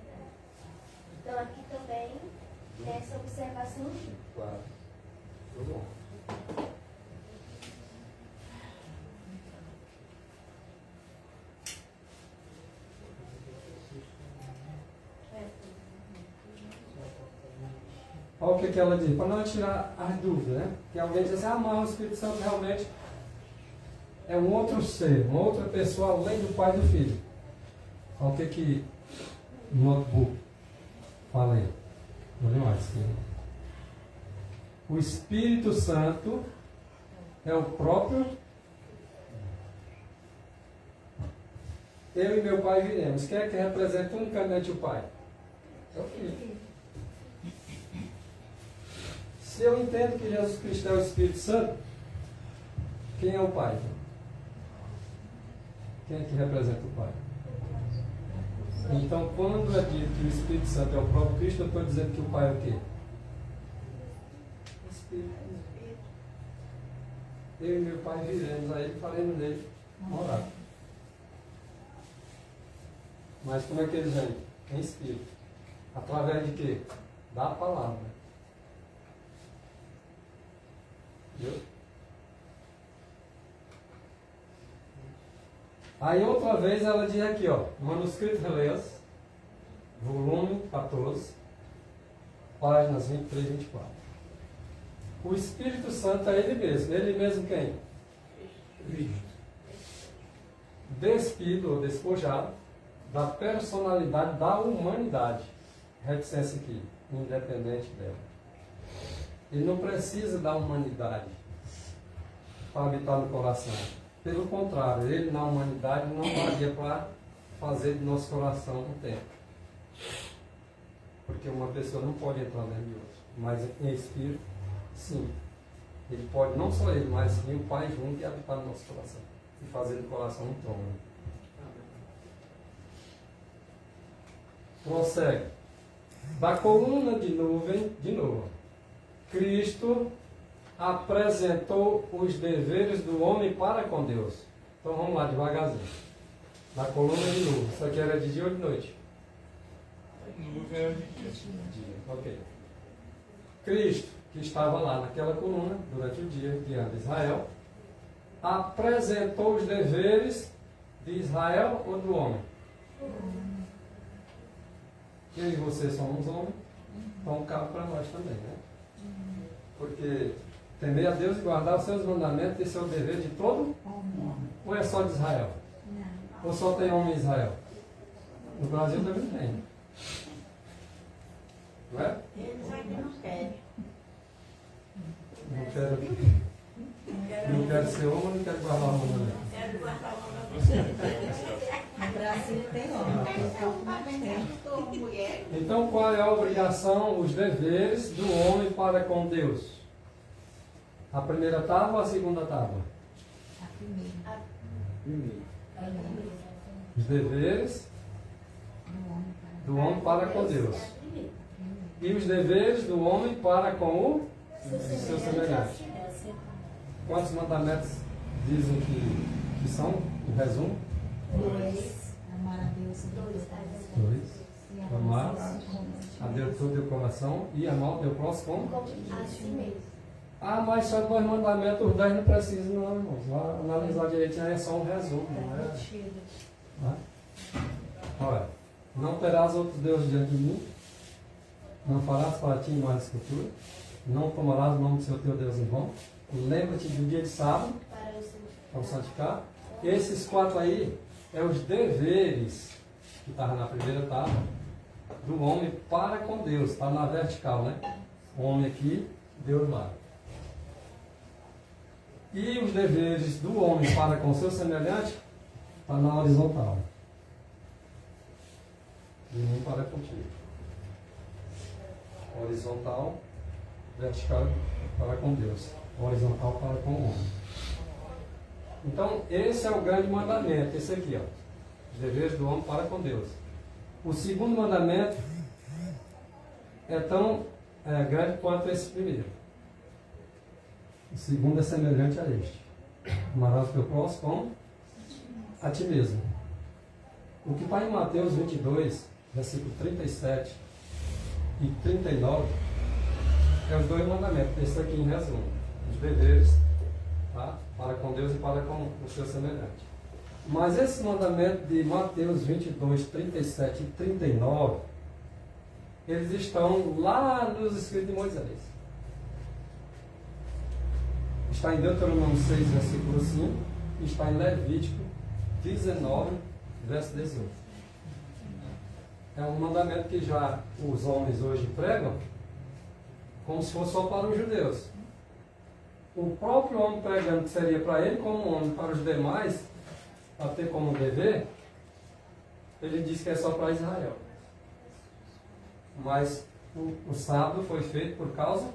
Então, aqui também tem essa observação aqui. Claro. Tudo bom. Olha o que ela diz, para não tirar as dúvidas, né? Que alguém diz assim, mas o Espírito Santo realmente é um outro ser, uma outra pessoa além do Pai e do Filho. Olha o que no notebook fala aí. Vou ler mais. O Espírito Santo é o próprio eu e meu Pai viremos. Quem é que representa unicamente o Pai? É o Filho. Se eu entendo que Jesus Cristo é o Espírito Santo, quem é o Pai? Quem é que representa o Pai? Então, quando é dito que o Espírito Santo é o próprio Cristo, eu estou dizendo que o Pai é o quê? O Espírito. Eu e meu Pai viremos a Ele, faremos nele morar. Mas como é que eles vêm? Em Espírito. Através de quê? Da palavra. Viu? Aí outra vez ela diz aqui, ó, manuscrito Relês, volume 14, páginas 23 e 24. O Espírito Santo é Ele mesmo. Ele mesmo quem? Cristo. Despido ou despojado da personalidade da humanidade. Reticência aqui, independente dela. Ele não precisa da humanidade para habitar no coração. Pelo contrário, ele na humanidade não daria para fazer do nosso coração um templo. Porque uma pessoa não pode entrar dentro de outra. Mas em espírito, sim. Ele pode, não só ele, mas sim o Pai junto e habitar no nosso coração. E fazer do coração um trono. Prossegue. Da coluna de nuvem, de novo. Cristo apresentou os deveres do homem para com Deus. Então vamos lá, devagarzinho. Na coluna de nuvem. Isso aqui era de dia ou de noite? Nuvem é de Dia. Ok. Cristo, que estava lá naquela coluna, durante o dia, guiando Israel, apresentou os deveres de Israel ou do homem? Eu e você somos homens, então cabe para nós também, né? Porque temer a Deus e guardar os seus mandamentos, esse é o dever de todo? Ou é só de Israel? Ou só tem homem em Israel? No Brasil também tem. Não é? Eles aqui não querem. Não quero ser homem, não quero guardar a mulher. Quero guardar uma No Brasil tem homem. mulher. Então, qual é a obrigação, os deveres do homem para com Deus? A primeira tábua ou a segunda tábua? A primeira. Primeiro. Os deveres do homem para com Deus. E os deveres do homem para com o seu semelhante. Quantos mandamentos dizem que são, em resumo? Dois. Amar a Deus sobre tudo. Dois. E Amar a a Deus todo o teu coração e amar o teu próximo como? Assim mesmo. Ah, mas só 2 mandamentos, os 10 não precisam, não, irmãos. Lá, analisar direitinho é só um resumo, não é? Não é? Olha, não terás outros deuses diante de mim, não farás para ti mais escultura, não tomarás o nome do seu teu Deus em vão, lembra-te do dia de sábado, para o santificar. Esses 4 aí, é os deveres, que estavam na primeira tábua, do homem para com Deus, está na vertical, né? O homem aqui, Deus lá. E os deveres do homem para com seu semelhante está na horizontal. De mim para contigo. Horizontal, vertical para com Deus. Horizontal para com o homem. Então, esse é o grande mandamento, esse aqui, ó. Os deveres do homem para com Deus. O segundo mandamento é tão grande quanto esse primeiro. O segundo é semelhante a este. Amarás o teu próximo como a ti mesmo. O que está em Mateus 22, versículo 37 e 39, é os 2 mandamentos. Esse aqui em resumo. Os deveres, tá? Para com Deus e para com o seu semelhante. Mas esse mandamento de Mateus 22, 37 e 39, eles estão lá nos escritos de Moisés. Está em Deuteronômio 6, versículo 5, e está em Levítico 19, verso 18. É um mandamento que já os homens hoje pregam como se fosse só para os judeus. O próprio homem pregando que seria para ele como homem, para os demais, para ter como dever, ele diz que é só para Israel. Mas o sábado foi feito por causa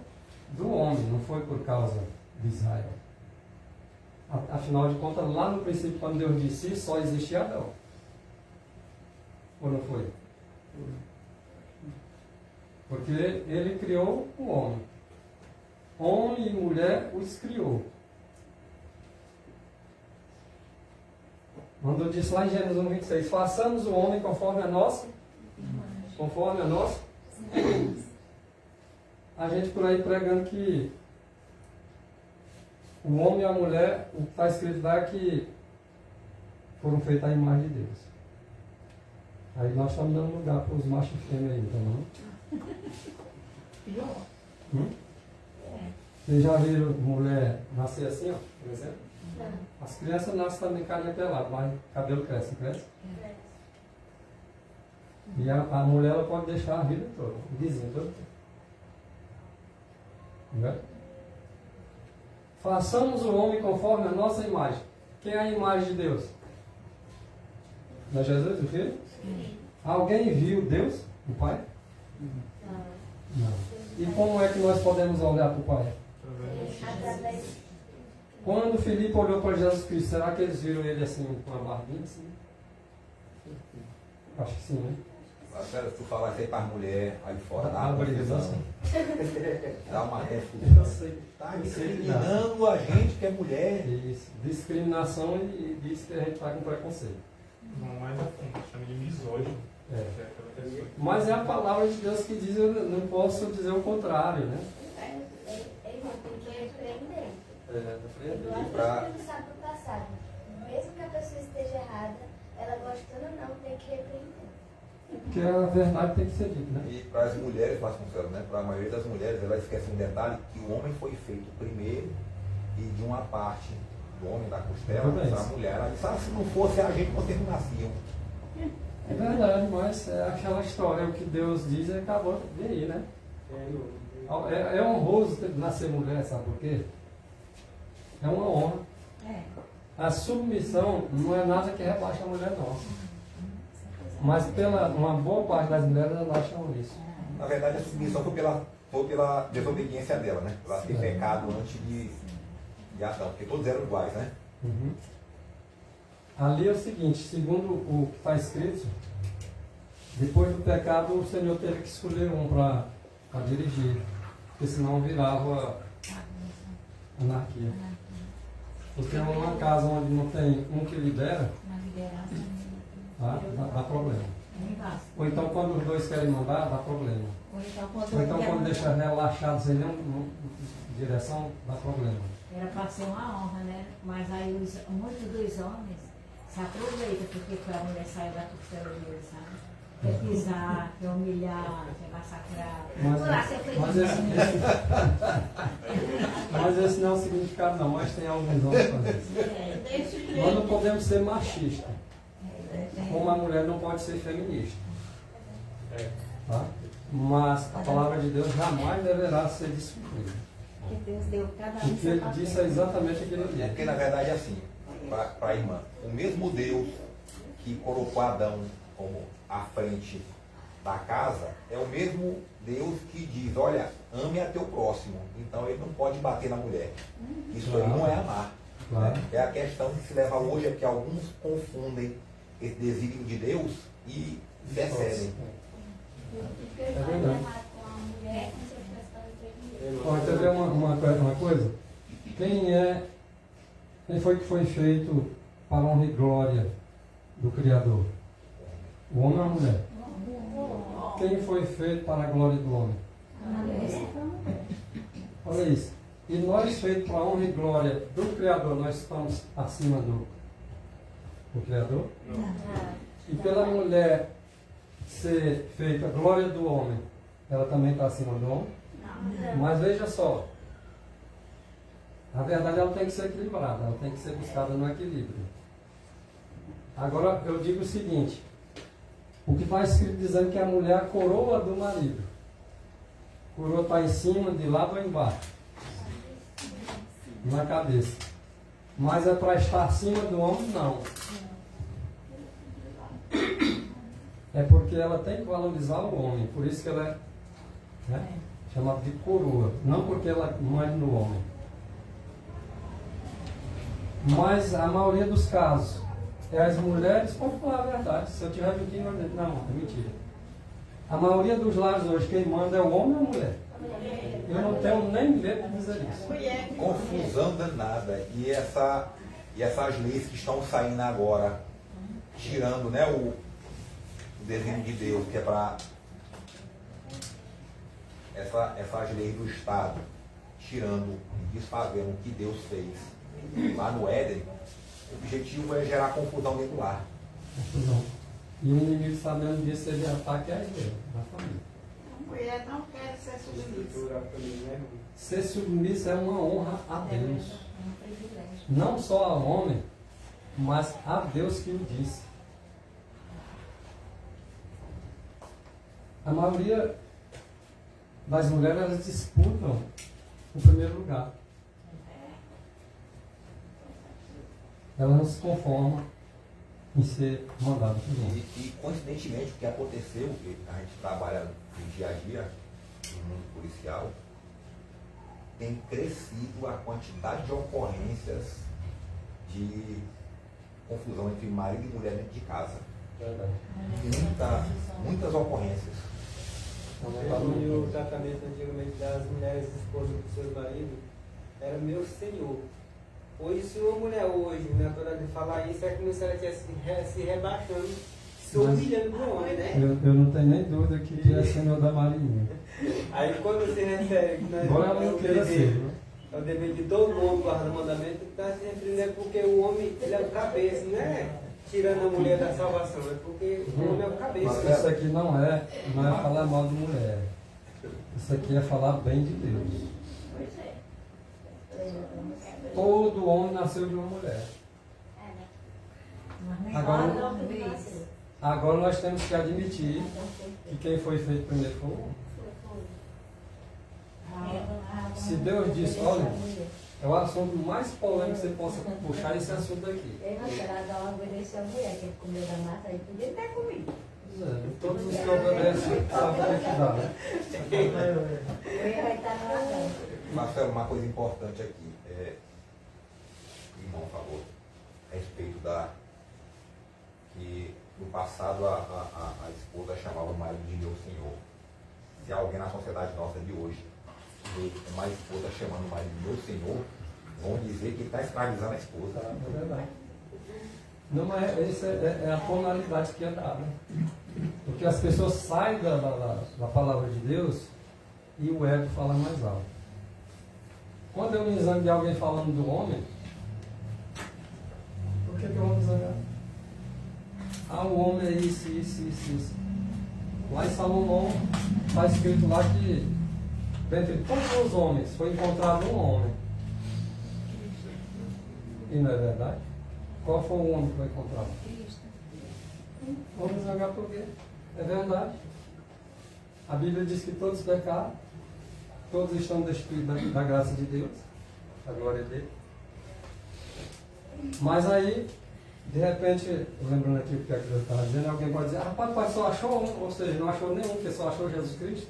do homem, não foi por causa de Israel. Afinal de contas, lá no princípio, quando Deus disse isso, só existia Adão. Ou não foi? Porque ele criou o homem. Homem e mulher os criou. Quando disse lá em Gênesis 1:26, façamos o homem conforme a nossa a gente por aí pregando que o homem e a mulher, o que está escrito lá é que foram feitos à imagem de Deus. Aí nós estamos dando lugar para os machos e fêmeas aí, então não? Pior. Vocês já viram mulher nascer assim, ó, por exemplo? Não. As crianças nascem também carinha pelada, mas o cabelo cresce, não cresce? E a mulher ela pode deixar a vida toda, o vizinho todo. Não é? Façamos o homem conforme a nossa imagem. Quem é a imagem de Deus? Não é Jesus, o Filho? Alguém viu Deus, o Pai? Não. E como é que nós podemos olhar para o Pai? Através. Quando Filipe olhou para Jesus Cristo, será que eles viram ele assim, com uma barbinha assim? Acho que sim, né? Agora, se tu falar isso aí para as mulheres aí fora, dá Ah, uma obrigado. confusão. Dá uma Eu confusão. sei. Está discriminando a gente que é mulher. Isso. Discriminação e diz que a gente está com preconceito. Não mais a fundo, chama de misógino. É. Que é aquela pessoa que- Mas é a palavra de Deus que diz, eu não posso dizer o contrário, né? Irmão, tem que repreender. É, pra- Eduardo sabe do passado. Mesmo que a pessoa esteja errada, ela gostando ou não, tem que repreender. porque a verdade tem que ser dita, né? E para as mulheres, Vasconcelos, né? Para a maioria das mulheres, ela esquece um detalhe que o homem foi feito primeiro e de uma parte do homem da costela, Também. a mulher, ela disse, se não fosse a gente, vocês não nasciam. É verdade, mas é aquela história, o que Deus diz e acabou de aí, né? É honroso nascer mulher, sabe por quê? É uma honra. É. A submissão não é nada que rebaixa a mulher, não. Mas uma boa parte das mulheres elas acham isso. Na verdade, a submissão foi pela desobediência dela, né? Ela ter pecado antes de Adão, porque todos eram iguais, né? Uhum. Ali é o seguinte, segundo o que está escrito, depois do pecado o Senhor teve que escolher um para dirigir, porque senão virava anarquia. Porque uma casa onde não tem um que lidera, Na liderança. dá problema. Nem basta. Ou então quando os dois querem mandar, dá problema. Ou então quando Ou então quer quando mandar, deixa relaxado sem nenhuma direção, dá problema. era para ser uma honra, né? Mas aí muitos dos homens se aproveitam porque a mulher saiu da costela dele, sabe? Quer pisar, quer humilhar, quer massacrar. Mas esse não é o significado não, mas tem alguns homens fazendo isso. Desse Nós jeito. não podemos ser machistas, como a mulher não pode ser feminista. Tá? Mas a palavra de Deus jamais deverá ser descumprida. Porque Deus deu cada um O que seu ele papel. disse é exatamente aquilo É ali. porque na verdade é assim, para a irmã, o mesmo Deus que colocou Adão como à frente da casa, é o mesmo Deus que diz, olha, ame a teu próximo. Então ele não pode bater na mulher. Isso aí não é amar. Claro. Né? É a questão que se leva hoje é que alguns confundem esse desígnio de Deus e se excedem. Porque ele vai verdade. errar com a mulher com essa questão de igreja. Ó, quer ver uma coisa? Quem foi que foi feito para a honra e glória do Criador? O homem ou a mulher? Quem foi feito para a glória do homem? Olha isso. E nós, feitos para a honra e glória do Criador, nós estamos acima do Criador? E pela mulher ser feita a glória do homem, ela também está acima do homem? Mas veja só, a verdade ela tem que ser equilibrada, ela tem que ser buscada no equilíbrio. Agora eu digo o seguinte, o que está escrito dizendo que a mulher é a coroa do marido. A coroa está em cima, de lado ou embaixo? Na cabeça. Mas é para estar acima do homem? Não. É porque ela tem que valorizar o homem, por isso que ela é, né, chamada de coroa. Não porque ela manda no homem. Mas a maioria dos casos, as mulheres, pode falar a verdade, se eu estiver mentindo, não, é mentira. A maioria dos lares hoje, quem manda é o homem ou a mulher? Eu não tenho nem medo de dizer isso. Mulher. Confusão danada. E essas leis que estão saindo agora, tirando, né, o desenho de Deus, que é para essas leis do Estado, tirando e desfazendo o que Deus fez lá no Éden, o objetivo é gerar confusão dentro do lar. Confusão. E o inimigo sabendo disso, ele ataca a igreja, a família. A mulher não quer ser submissa. Ser submisso é uma honra a Deus. É um privilégio. Não só ao homem, mas a Deus que o disse. A maioria das mulheres elas disputam o primeiro lugar. Elas não se conformam em ser mandadas por homem. E coincidentemente, o que aconteceu, que a gente trabalha no dia a dia, no mundo policial, tem crescido a quantidade de ocorrências de confusão entre marido e mulher dentro de casa. Muitas ocorrências. E o tratamento antigamente das mulheres esposas dos seus maridos era meu senhor. Hoje, se uma mulher hoje, na hora de falar isso, é como se ela estivesse se rebaixando, se humilhando pro homem, né? Eu não tenho nem dúvida que é senhor da Marinha. Aí quando se refere que nós Embora ela não queira ser, né? é o dever de todo mundo guardar o mandamento, está se referindo é porque o homem ele é o cabeça, não é tirando a mulher da salvação, é porque o homem é o Mas cabeça. isso aqui não é falar mal de mulher. Isso aqui é falar bem de Deus. Pois é. Todo homem nasceu de uma mulher. Mas nem Agora- fala uma vez. Agora nós temos que admitir que quem foi feito primeiro foi o homem. Se Deus disse, olha, é o assunto mais polêmico que você possa puxar esse assunto aqui. Adão obedeceu a mulher, que ele comeu da mata, aí podia ter comido. Todos os que obedecem sabem o que dá, né? Ele vai estar no Adão. Marcelo, uma coisa importante aqui. Irmão, por favor, a respeito da. Que no passado a esposa chamava o marido de meu senhor. Se há alguém na sociedade nossa de hoje vê uma esposa chamando o marido de meu senhor, vão dizer que ele está escravizando a esposa. É verdade. Não, mas essa é a tonalidade que é dada. Porque as pessoas saem da palavra de Deus e o ego fala mais alto. Quando eu me zango de alguém falando do homem, por que eu vou me zangar? O homem é isso. Lá em Salomão está escrito lá que dentre todos os homens foi encontrado um homem. E não é verdade? Qual foi o homem que foi encontrado? Vamos zangar por quê? É verdade. A Bíblia diz que todos pecaram, todos estão destituídos da graça de Deus, da glória dele. Mas aí, de repente, lembrando aqui o que a Deus estava dizendo, alguém pode dizer, rapaz, só achou um, ou seja, não achou nenhum, porque só achou Jesus Cristo.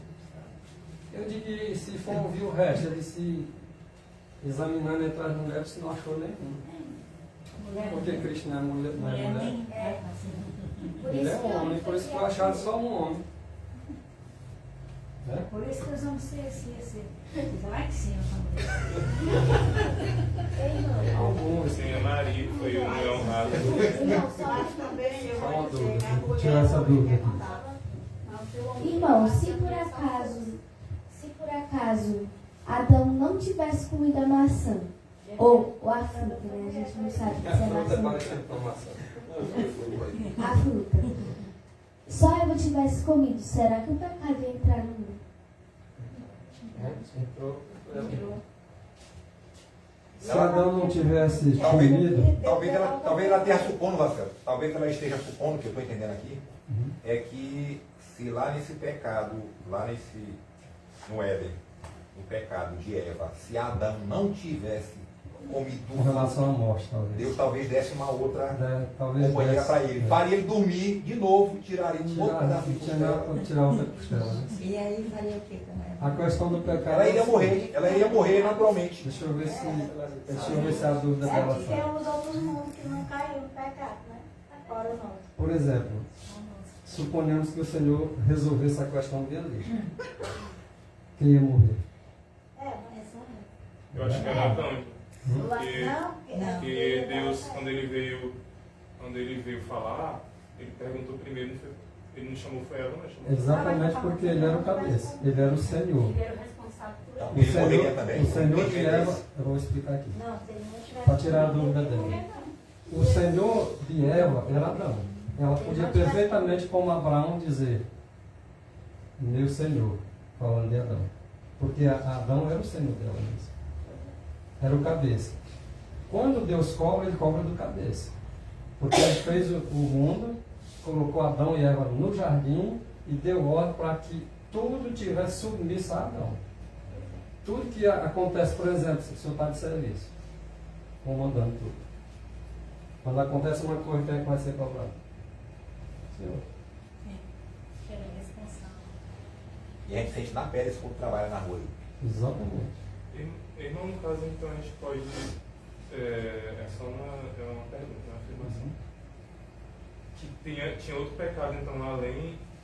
Eu digo que se for ouvir o resto, ele se examinando entre as mulheres, se não achou nenhum. Porque Cristo não é mulher. Não é mulher. Ele é um homem, por isso que foi achado só um homem. É por isso que nós vamos ser lá em cima também. Alguns. Sim, a Maria foi o meu honrado. Mas também eu Só uma vou dúvida. dizer, a Vou tirar essa dúvida aqui. Irmão, se por acaso Adão não tivesse comido a maçã, ou a fruta, né? A gente não sabe se é A fruta é maçã. parecida com a maçã. A fruta. Só Eva tivesse comido, será que o pecado ia entrar no mundo? Entrou. Se Adão não tivesse comido, Talvez ela esteja supondo, Marcelo, talvez ela esteja supondo, que eu estou entendendo aqui, é que se lá nesse pecado, no Éden, no pecado de Eva, se Adão não tivesse comido, com relação à morte, talvez. Deus talvez desse uma outra Talvez companheira desse. para ele. Faria ele dormir de novo, tiraria um outro pedaço de costela. Tirar outra costela, né? E aí faria o que também? A questão do pecado. Ela iria morrer naturalmente. Deixa eu ver se a dúvida É dela porque sai. tem os outros mundos que não caíram no pecado, né? Agora não. Por exemplo, suponhamos que o Senhor resolvesse a questão de ali. Quem ia morrer? Eu acho que era Adão. Não, Porque Deus, quando ele veio falar, ele perguntou primeiro, ele não chamou foi Eva, mas chamou. Exatamente porque ele era o cabeça, ele era o Senhor. Ele era o responsável por Então, O ele morreria também. Senhor de Eva, eu vou explicar aqui, Não, se ele não tivesse para tirar a dúvida dela. O Senhor de Eva era Adão. Ela podia perfeitamente, como Abraão, dizer, meu Senhor, falando de Adão. Porque Adão era o Senhor dela mesmo. Era o cabeça. Quando Deus cobra, ele cobra do cabeça. Porque ele fez o mundo, colocou Adão e Eva no jardim e deu ordem para que tudo tivesse submisso a Adão. Tudo que acontece, por exemplo, se o senhor está de serviço, comandando tudo. Quando acontece uma coisa, quem é que vai ser cobrado? O senhor. Ele era responsável. E a gente sente na pele esse povo que trabalha na rua. Exatamente. Irmão, no caso, então, a gente pode. É só uma pergunta, uma afirmação. Que tinha outro pecado, então,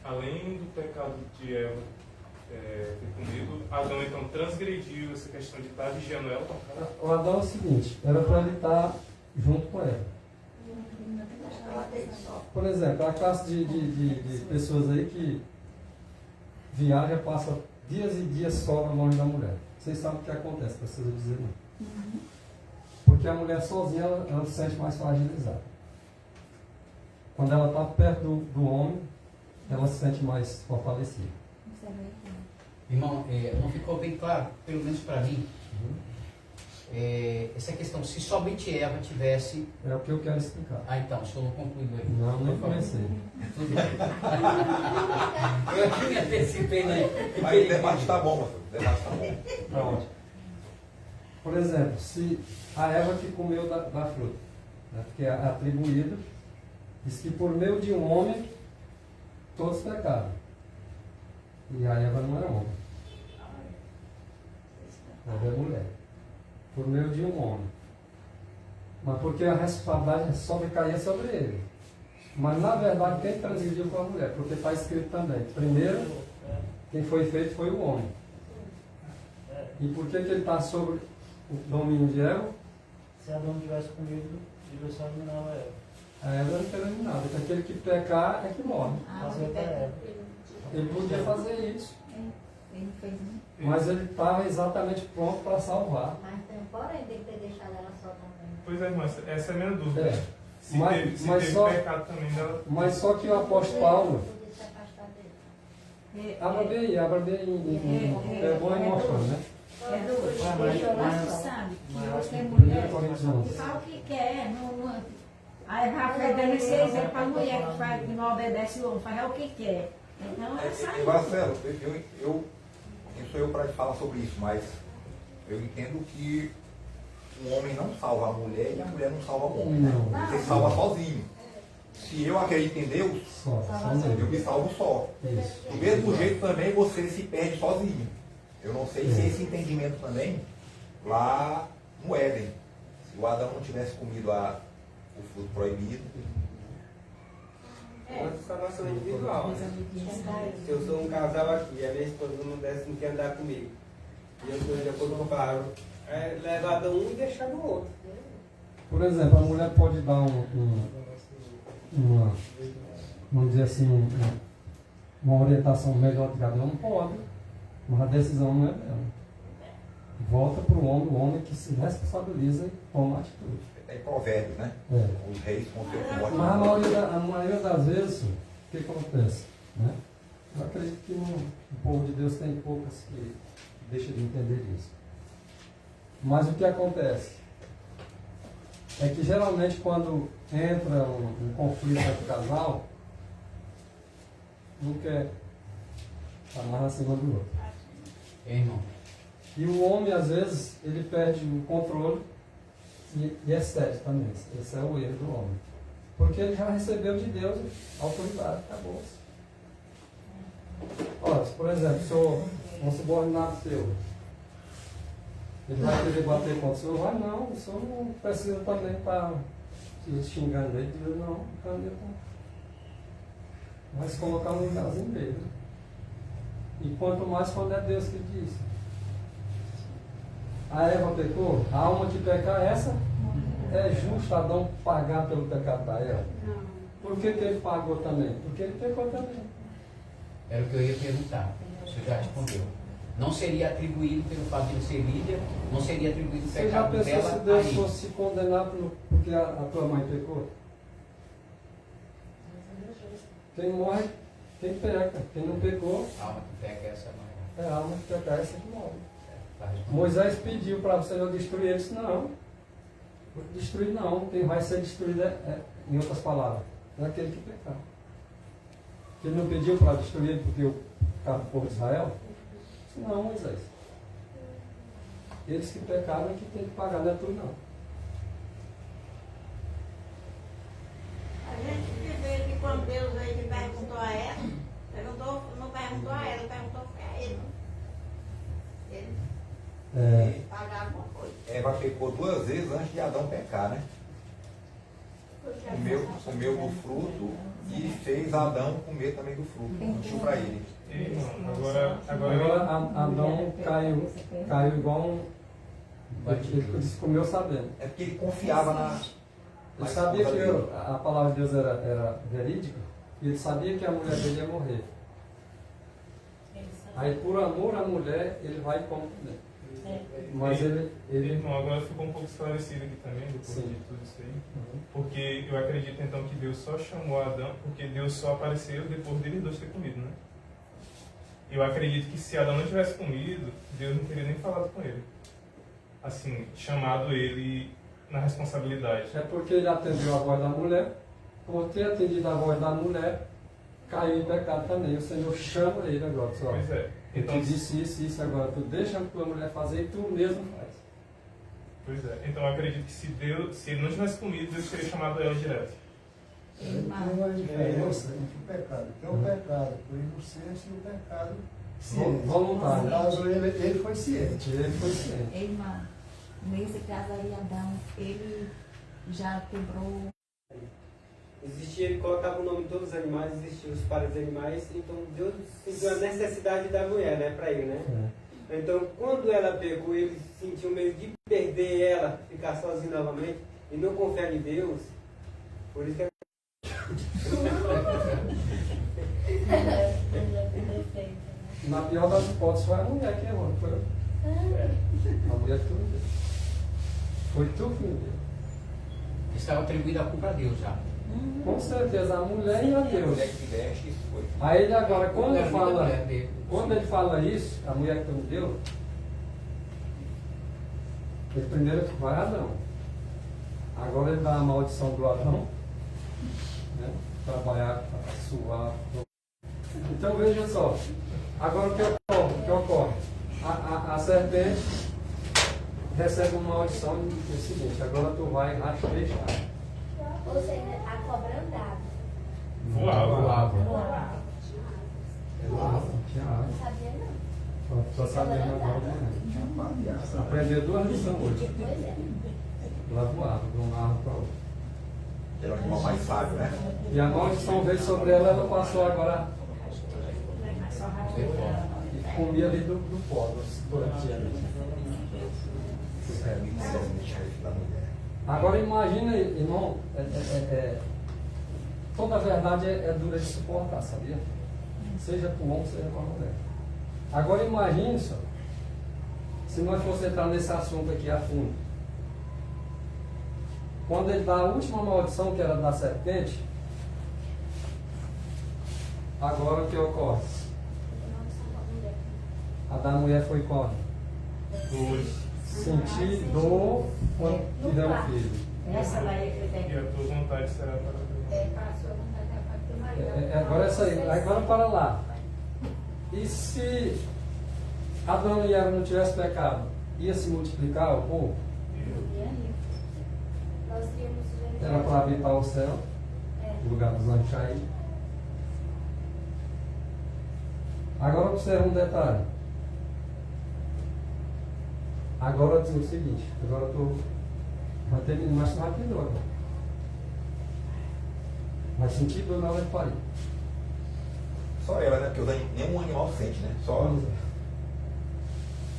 além do pecado de Eva ter comido, Adão, então, transgrediu essa questão de estar vigiando ela. O Adão é o seguinte, era para ele estar junto com ela. Por exemplo, a classe de pessoas aí que viaja, passa dias e dias só longe da mulher. Vocês sabem o que acontece, precisa dizer não. Porque a mulher sozinha, ela se sente mais fragilizada. Quando ela está perto do homem, ela se sente mais fortalecida. Irmão, não ficou bem claro, pelo menos para mim. essa questão, se somente Eva tivesse... É o que eu quero explicar. Ah, então, o senhor não concluiu aí. Não, nem Por favor. comecei. Tudo bem. Eu aqui me antecipei, né? Mas o debate está bom, pastor. O debate está bom. Pronto. Por exemplo, se a Eva que comeu da fruta, né, porque é atribuído, diz que por meio de um homem todos pecaram. E a Eva não era homem. Eva é mulher. Por meio de um homem. Mas porque a responsabilidade só recaía sobre ele. Mas na verdade quem transgrediu foi a mulher, porque está escrito também. Primeiro, quem foi feito foi o homem. E por que ele está sobre o domínio de Eva? Se Adão tivesse comido, devia só dominava ela. A Eva não tem nada. Porque aquele que pecar é que morre. Fazer até ela. Ele podia fazer isso. Ele não fez, né? Mas ele estava exatamente pronto para salvar. Mas tem porém dele ter deixado ela só também. Pois é, irmã, essa é a minha dúvida. É. Se Mas teve só- pecado também dela. Mas só que o apóstolo Paulo, Podia se afastar dele. abra bem é bom e mostrando, né? É do Deixou lá mas só. sabe, que Mas você é 1 mulher, Coríntios 11. fala o que quer, não. Aí vai dando esse exemplo para a mulher que, faz, que não obedece o homem, faz o que quer. Então é sair. Marcelo, quem sou eu para falar sobre isso, mas eu entendo que o homem não salva a mulher e a mulher não salva o homem. Não. Ele salva sozinho. Se eu acredito em Deus, Só eu nele. me salvo só. Isso. Do mesmo jeito também você se perde sozinho. Eu não sei se esse entendimento também lá no Éden. Se o Adão não tivesse comido o fruto proibido, Mas isso é nossa individual. Né? Se eu sou um casal aqui e a minha esposa não quer andar comigo, e eu estou de acordo com a palavra, é levar um e deixar no outro. Por exemplo, a mulher pode dar uma, vamos dizer assim, uma orientação melhor de cada um? Pode, mas a decisão não é dela. Volta para o homem que se responsabiliza e toma atitude. é provérbio, né? É. Os reis com seu Mas forte. a maioria das vezes, o que acontece? Né? Eu acredito que o povo de Deus tem poucas que deixam de entender isso. Mas o que acontece? É que geralmente quando entra um conflito entre o casal, um quer amarrar acima do outro. Irmão, E o homem, às vezes, ele perde o controle e excede também. Esse é o erro do homem. Porque ele já recebeu de Deus a autoridade, acabou-se. Olha, por exemplo, se um subordinado seu, ele vai querer bater contra o senhor? Vai não, o senhor não precisa também estar xingando ele, diz, não, caneta. Vai se colocar no lugarzinho dele. E quanto mais quando é Deus que diz. A Eva pecou, a alma que pecar, essa é justo Adão pagar pelo pecado da Eva? Por que ele pagou também? Porque ele pecou também. era o que eu ia perguntar. Você já respondeu. Não seria atribuído pelo fato de ele ser líder, não seria atribuído o Você já pecado pensou dela se a Deus ele. fosse condenar porque a tua mãe pecou? Quem morre, quem peca. Quem não pecou, A alma que peca essa não é a alma que peca, essa que morre. tá respondendo. Moisés pediu para o Senhor destruir eles, não. Destruir não. Quem vai ser destruído em outras palavras, é aquele que pecar. Ele não pediu para destruir ele porque o povo de Israel? Não, Moisés. Eles que pecaram é que tem que pagar, não é tu não. A gente vê que quando Deus veio que perguntou a ela, não perguntou a ela, perguntou a ele. Ele pagava alguma coisa. Eva pecou 2 vezes antes de Adão pecar, né? Comeu do fruto e fez Adão comer também do fruto. Mentiu para ele. Agora Adão caiu igual ele disse, comeu sabendo. É porque ele confiava na. Ele sabia que a palavra de Deus era verídica e ele sabia que a mulher dele ia morrer. Aí por amor à mulher, ele vai e come também. Mas ele Irmão, agora ficou um pouco esclarecido aqui também, depois Sim. de tudo isso aí. Porque eu acredito então que Deus só chamou Adão, porque Deus só apareceu depois deles dois ter comido, né? Eu acredito que se Adão não tivesse comido, Deus não teria nem falado com ele. assim, chamado ele na responsabilidade. É porque ele atendeu a voz da mulher, por ter atendido a voz da mulher, caiu em pecado também. O Senhor chama ele agora, só. Pois é. Eu Então, te disse isso e isso agora, tu deixa a tua mulher fazer e tu mesmo faz. pois é. Então eu acredito que se ele não tivesse comido, Deus teria chamado ela direto. Tem uma diferença entre o pecado. Tem o pecado por inocência e o pecado ciente. Voluntário. No caso, ele foi ciente. Ele foi ciente. Irmã, nesse caso aí, Adão, ele já quebrou. Existia, ele colocava o nome de todos os animais, existiam os pares de animais, então Deus sentiu a necessidade da mulher, né, para ele, né? Então, quando ela pegou, ele sentiu medo de perder ela, ficar sozinho novamente, e não confiar em Deus, por isso que Na pior das hipóteses foi a mulher que errou, não foi eu? A mulher que tu me deu. Foi tu que me deu. Estava atribuída a culpa a Deus já. Com certeza, a mulher e a A Deus. mulher que veste, isso foi. Aí ele agora, quando ele Culpa da fala, mulher dele. quando ele fala isso, a mulher que tu me deu, ele primeiro vai Adão. Agora ele dá a maldição do Adão, né? Trabalhar, suar. Então veja só, agora o que ocorre? A serpente recebe uma maldição e diz o seguinte, agora tu vai rastejar. Ou seja, a cobra andava. Voava. Tinha asa. Não sabia não. Estou sabendo agora de manhã. Aprendeu duas lições hoje. Pois é. Ela voava de um lado para o outro. Era o animal mais sábio, né? E a maldição veio sobre ela, ela passou agora e comia ali do pó, durante ali. Da mulher. Agora imagina, irmão, toda a verdade é dura de suportar, sabia? Seja para o homem, seja para a mulher. Agora imagine só, se nós fosse entrar nesse assunto aqui a fundo. Quando ele dá a última maldição, que era da serpente, agora o que ocorre? A da mulher foi quando? Sentir dor quando tiver um filho. Essa daí que eu E tenho. a tua vontade será para Deus. Passou a vontade do marido. Agora essa aí, agora para lá. E se Adão e Eva não tivessem pecado, ia se multiplicar o povo? Nós tínhamos Era para habitar o céu, o lugar dos anjos caídos. Agora observa um detalhe. Agora diz o seguinte, agora tu vai terminar, mas tu vai ter dor agora. Vai sentir dor na hora de parir. Só ela, né? Porque nenhum animal sente, né? Só.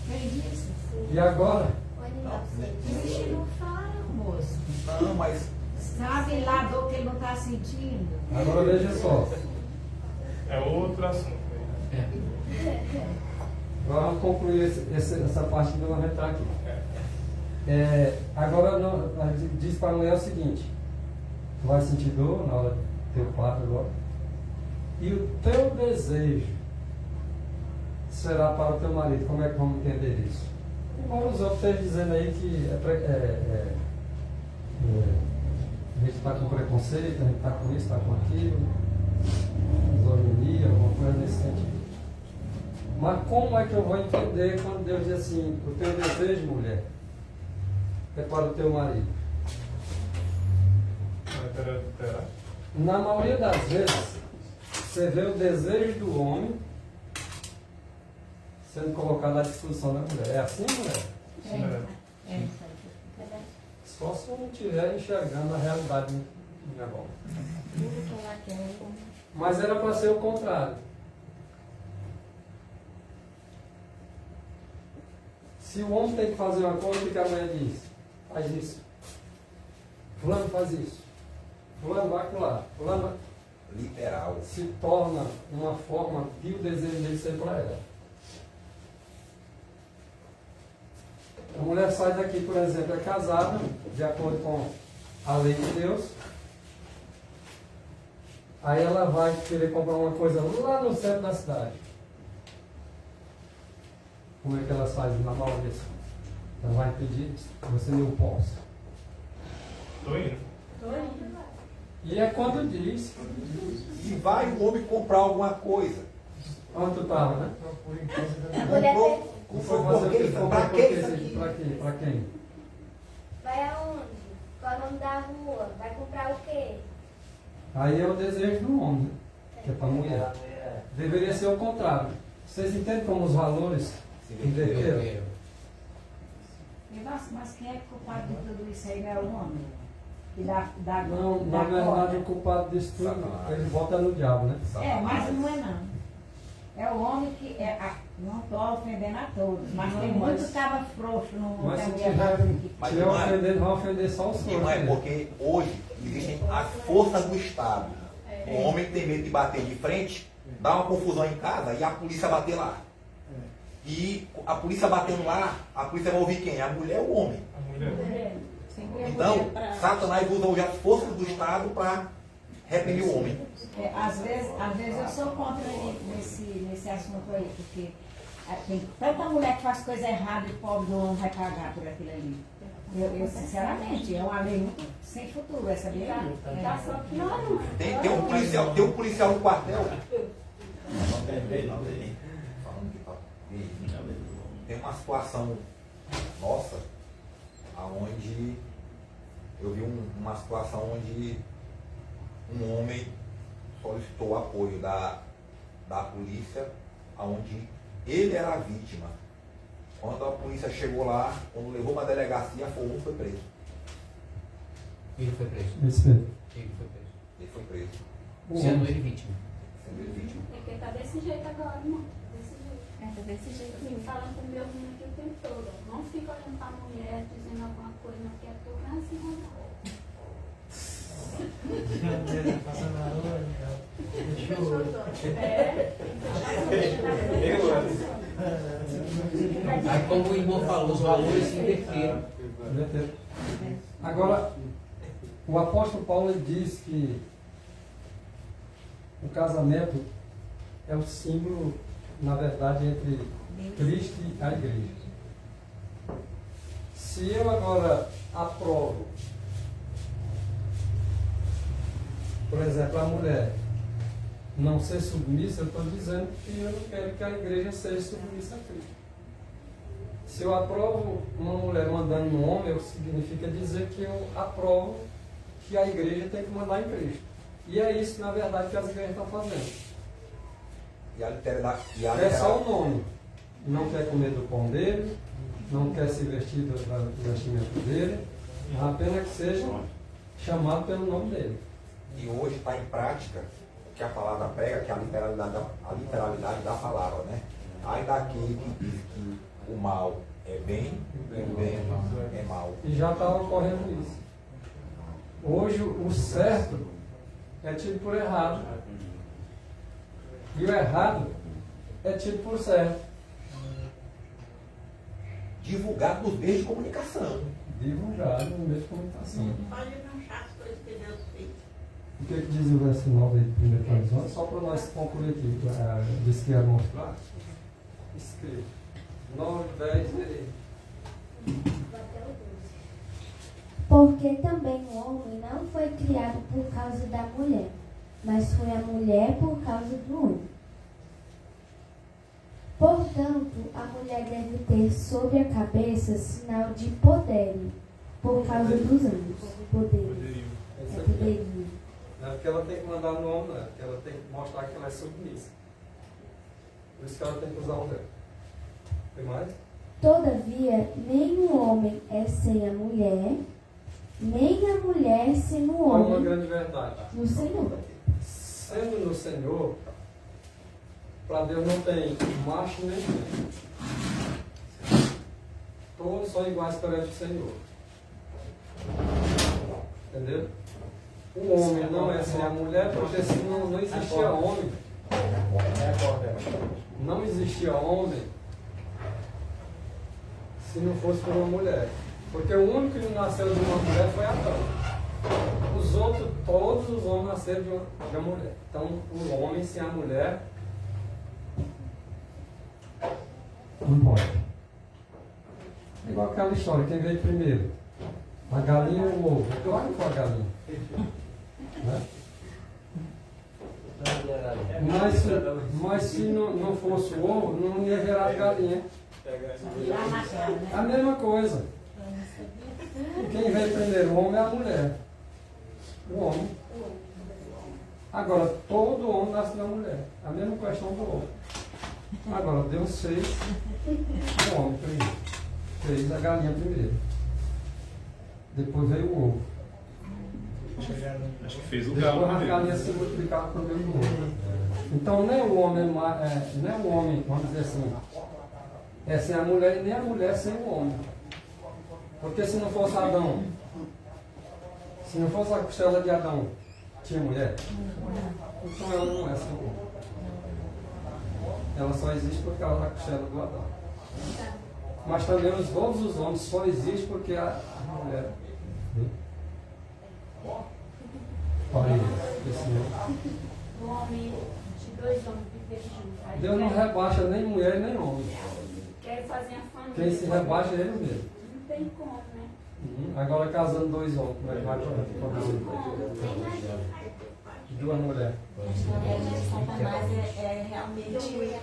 Quem disse? E agora? O animal Vixe, não fala, moço. Não, mas Sabe lá a dor que ele não está sentindo? Agora veja só. É outro assunto. Agora vamos concluir essa parte que nós vamos entrar aqui. Agora diz para a mulher o seguinte, tu vai sentir dor na hora do teu parto agora. E o teu desejo será para o teu marido. Como é que vamos entender isso? Igual os outros estão dizendo aí que a gente está com preconceito, a gente está com isso, está com aquilo, misoginia, alguma coisa nesse sentido. Mas como é que eu vou entender quando Deus diz assim, o teu desejo, mulher, é para o teu marido? Na maioria das vezes, você vê o desejo do homem sendo colocado à disposição da mulher. É assim, mulher? Só se eu não estiver enxergando a realidade do negócio. Tudo que ela quer. Mas era para ser o contrário. Se o homem tem que fazer uma coisa, o que a mulher diz? Faz isso. Fulano faz isso. Fulano vai pular. Fulano literal. se torna uma forma de o desejo dele ser para ela. A mulher sai daqui, por exemplo, é casada, de acordo com a lei de Deus. Aí ela vai querer comprar uma coisa lá no centro da cidade. Como é que elas fazem na maioria? Então vai pedir que você não possa. Estou indo. E é quando diz. E vai o homem comprar alguma coisa. Onde tu estava, né? A mulher Comprou Foi fazer o por quê? quê? Foi Pra por quê quê? isso aqui? Pra quê? Pra quem? vai aonde? Qual é o nome da rua? Vai comprar o quê? Aí é o desejo do homem, né? Que é para a mulher. Deveria ser o contrário. Vocês entendem como os valores inverteram? Mas quem é culpado de tudo isso aí não é o homem? Que dá Não, na dá verdade o corda. culpado disso tudo, ele bota no diabo, né? É, mas não é não. É o homem que não estou ofendendo a todos, mas tem muito caba frouxo no mundo Mas da se mulher. tiver ofendendo, vai ofender só os Não é outros. porque hoje existem as forças do Estado. O homem tem medo de bater de frente, dá uma confusão em casa e a polícia bater lá. E a polícia batendo lá, a polícia vai ouvir quem? A mulher ou o homem? A mulher. Então, Satanás usa hoje as forças do Estado para repelir o homem. Às vezes eu sou contra nesse assunto aí, porque tem tanta mulher que faz coisa errada e o pobre do homem vai pagar por aquilo ali. Eu sinceramente, é uma lei muito sem futuro essa lei. Tá só piorando. Tem um policial no quartel. Tem uma situação nossa, aonde eu vi uma situação onde um homem solicitou o apoio da polícia, aonde ele era a vítima. Quando a polícia chegou lá, quando levou uma delegacia, foi preso. Ele foi preso. Isso mesmo. Ele foi preso. Ele foi preso. Sendo ele vítima. Sendo ele vítima. É que tá desse jeito agora, irmão. Desse jeito. Tá desse jeito. Assim, falando com o meu menino aqui o tempo todo. Não fica olhando pra mulher, dizendo alguma coisa, não quer tu, não é assim, não. Passando na rua, Aí, como o irmão falou, os valores se inverteram. Agora, o apóstolo Paulo ele diz que o casamento é o símbolo, na verdade, entre Cristo e a igreja. Se eu agora aprovo, por exemplo, a mulher não ser submissa, eu estou dizendo que eu não quero que a igreja seja submissa a Cristo. Se eu aprovo uma mulher mandando um homem, significa dizer que eu aprovo que a igreja tem que mandar em Cristo. E é isso, na verdade, que as igrejas estão fazendo. É só o nome. Não quer comer do pão dele, não quer se vestir do vestimento dele, apenas que seja chamado pelo nome dele. E hoje está em prática o que a palavra prega, que é a literalidade da palavra, né? Ai daquele que diz que o mal é bem e o bem é mal. E já está ocorrendo isso. Hoje o certo é tido por errado. E o errado é tido por certo. Divulgado nos meios de comunicação. Divulgado nos meios de comunicação. Pode manchar as coisas que Deus fez. O que diz o verso 9 aí de 1 Coríntios? Só para nós concluir aqui, disse que ia mostrar. Escreva. 9, 10 e... Porque também o homem não foi criado por causa da mulher, mas foi a mulher por causa do homem. Portanto, a mulher deve ter sobre a cabeça sinal de poder, por causa dos anos. Poderio. Isso É aqui. poderio. Não é porque ela tem que mandar no homem, não. É porque ela tem que mostrar que ela é submissa. Por isso que ela tem que usar o véu. Tem mais? Todavia, nem o homem é sem a mulher, nem a mulher sem o Olha uma homem grande verdade. no Senhor. Sendo no Senhor, para Deus não tem macho nem fêmea. Todos são iguais perante o Senhor. Entendeu? O homem não é sem a mulher, porque senão não existia homem. Não existia homem se não fosse por uma mulher. Porque o único que não nasceu de uma mulher foi Adão. Os outros, todos os homens nasceram de uma mulher. Então, o homem sem a mulher não pode. É igual aquela história, quem veio primeiro? A galinha ou o ovo? Claro que foi a galinha. Né? Mas se não fosse o ovo, não ia virar galinha. A mesma coisa. Quem veio primeiro, o homem é a mulher. O homem. Agora, todo homem nasce da mulher. A mesma questão do ovo. Agora, Deus fez o homem primeiro. Fez a galinha primeiro. Depois veio o ovo. Acho que fez o Depois galo a galinha primeiro. se multiplicar por meio do ovo. Então, nem o homem, nem o homem, vamos dizer assim, é sem a mulher e nem a mulher sem o homem. Porque se não fosse Adão, se não fosse a costela de Adão, tinha mulher? Então ela não é sem o homem. Ela só existe por causa da costela do Adão. Mas também todos os homens só existem porque a mulher. Olha esse O homem, de dois homens viverem juntos. Aí Deus não rebaixa nem mulher nem homem. quer fazer a família. Quem se rebaixa é ele mesmo. Não tem como, né? Agora casando dois homens, como é que vai produzir? Duas mulheres. Satanás é realmente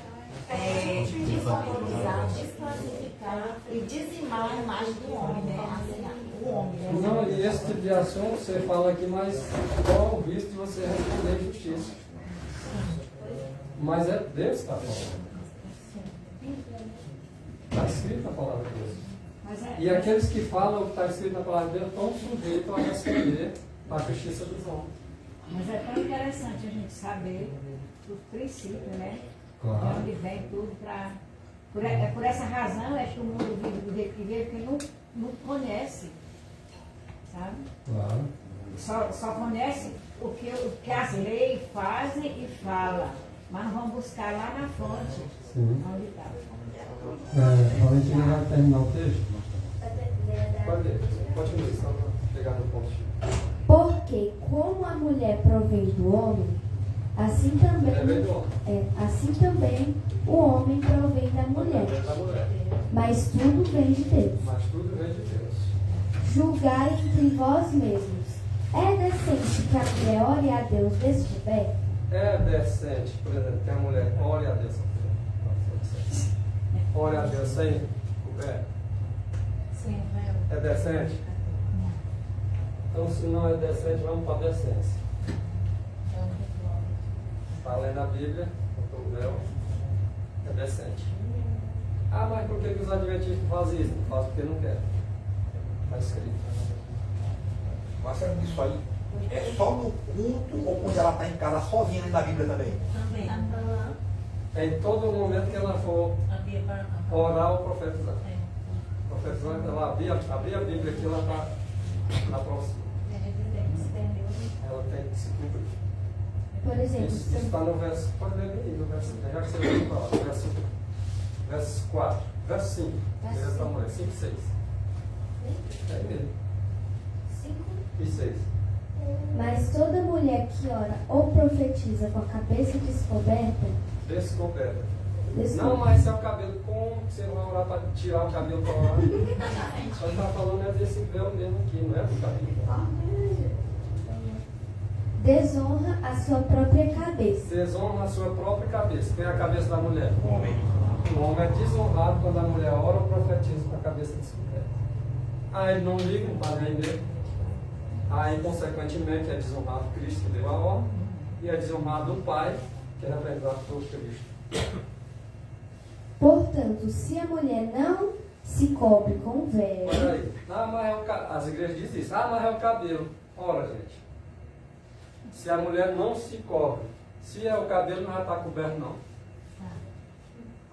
desvalorizar, desclassificar e dizimar a imagem do homem, né? Assim, o homem. Né? Não, e esse tipo de assunto você fala aqui, mas qual o risco de você responder justiça? Mas é Deus que está falando. Está escrito na palavra de Deus. E aqueles que falam o que está escrito na palavra de Deus estão sujeitos a responder à justiça dos homens. Mas é tão interessante a gente saber os princípios, né? Claro. De onde vem tudo para. Por essa razão é que o mundo vive do jeito que vive, porque não conhece. Sabe? Claro. Só conhece o que as leis fazem e falam. Mas não vão buscar lá na fonte. Sim. Onde está. Valentina vai terminar o texto? Pode começar para chegar no ponto. Porque como a mulher provém do homem, assim também o homem provém da mulher. Mas tudo vem de Deus. Mas tudo vem de Deus. Julgai entre vós mesmos. É decente que a mulher ore a Deus descoberta? É decente, por exemplo, que a mulher ore a Deus. Ore a Deus sem coberto. Sim, É decente? Então, se não é decente, vamos para a decência. Está lendo a Bíblia, o véu, é decente. Ah, mas por que os adventistas fazem isso? Não fazem porque não querem. Está escrito. Mas será que isso aí é só no culto ou quando ela está em casa sozinha lendo a Bíblia também? também. É em todo momento que ela for orar ou profetizar. Profetizar, ela abrir a Bíblia aqui, ela está na próxima. Ela tem que se cumprir. Por exemplo, Isso está no verso, pode ler aí, no verso, já que você vai falar, verso 4, verso 5, verso da mulher, 5 e 6. É aí mesmo. 5. E 6. Mas toda mulher que ora ou profetiza com a cabeça descoberta, Não, mas se é o cabelo, como que você vai orar para tirar o cabelo para orar? Só está falando é desse véu mesmo aqui, não é do cabelo. desonra a sua própria cabeça. Desonra a sua própria cabeça. Quem é a cabeça da mulher? O homem. O homem é desonrado quando a mulher ora ou profetiza com a cabeça descoberta. Aí ele não liga, não está nem dele. Aí, consequentemente, é desonrado Cristo, que deu a ordem, e é desonrado o Pai, que é representado por Cristo. Portanto, se a mulher não se cobre com véu, Olha aí. Mas é as igrejas dizem isso. Mas é o cabelo. Ora, gente. Se a mulher não se cobre, se é o cabelo, não vai estar coberto, não.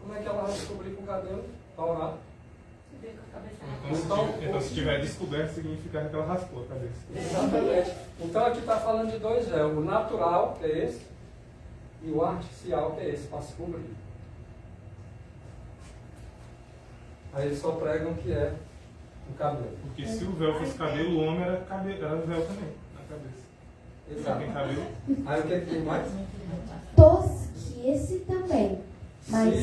Como é que ela vai se cobrir com o cabelo para orar? Então, se tiver descoberto, significa que ela raspou a cabeça. Exatamente. Então aqui está falando de dois véus. O natural, que é esse, e o artificial, que é esse, para se cobrir. Aí eles só pregam que é o cabelo. Porque se o véu fosse cabelo, o homem era véu também, na cabeça. Exato. Tem cabelo. Aí o que tem mais? tosquice também. Mas,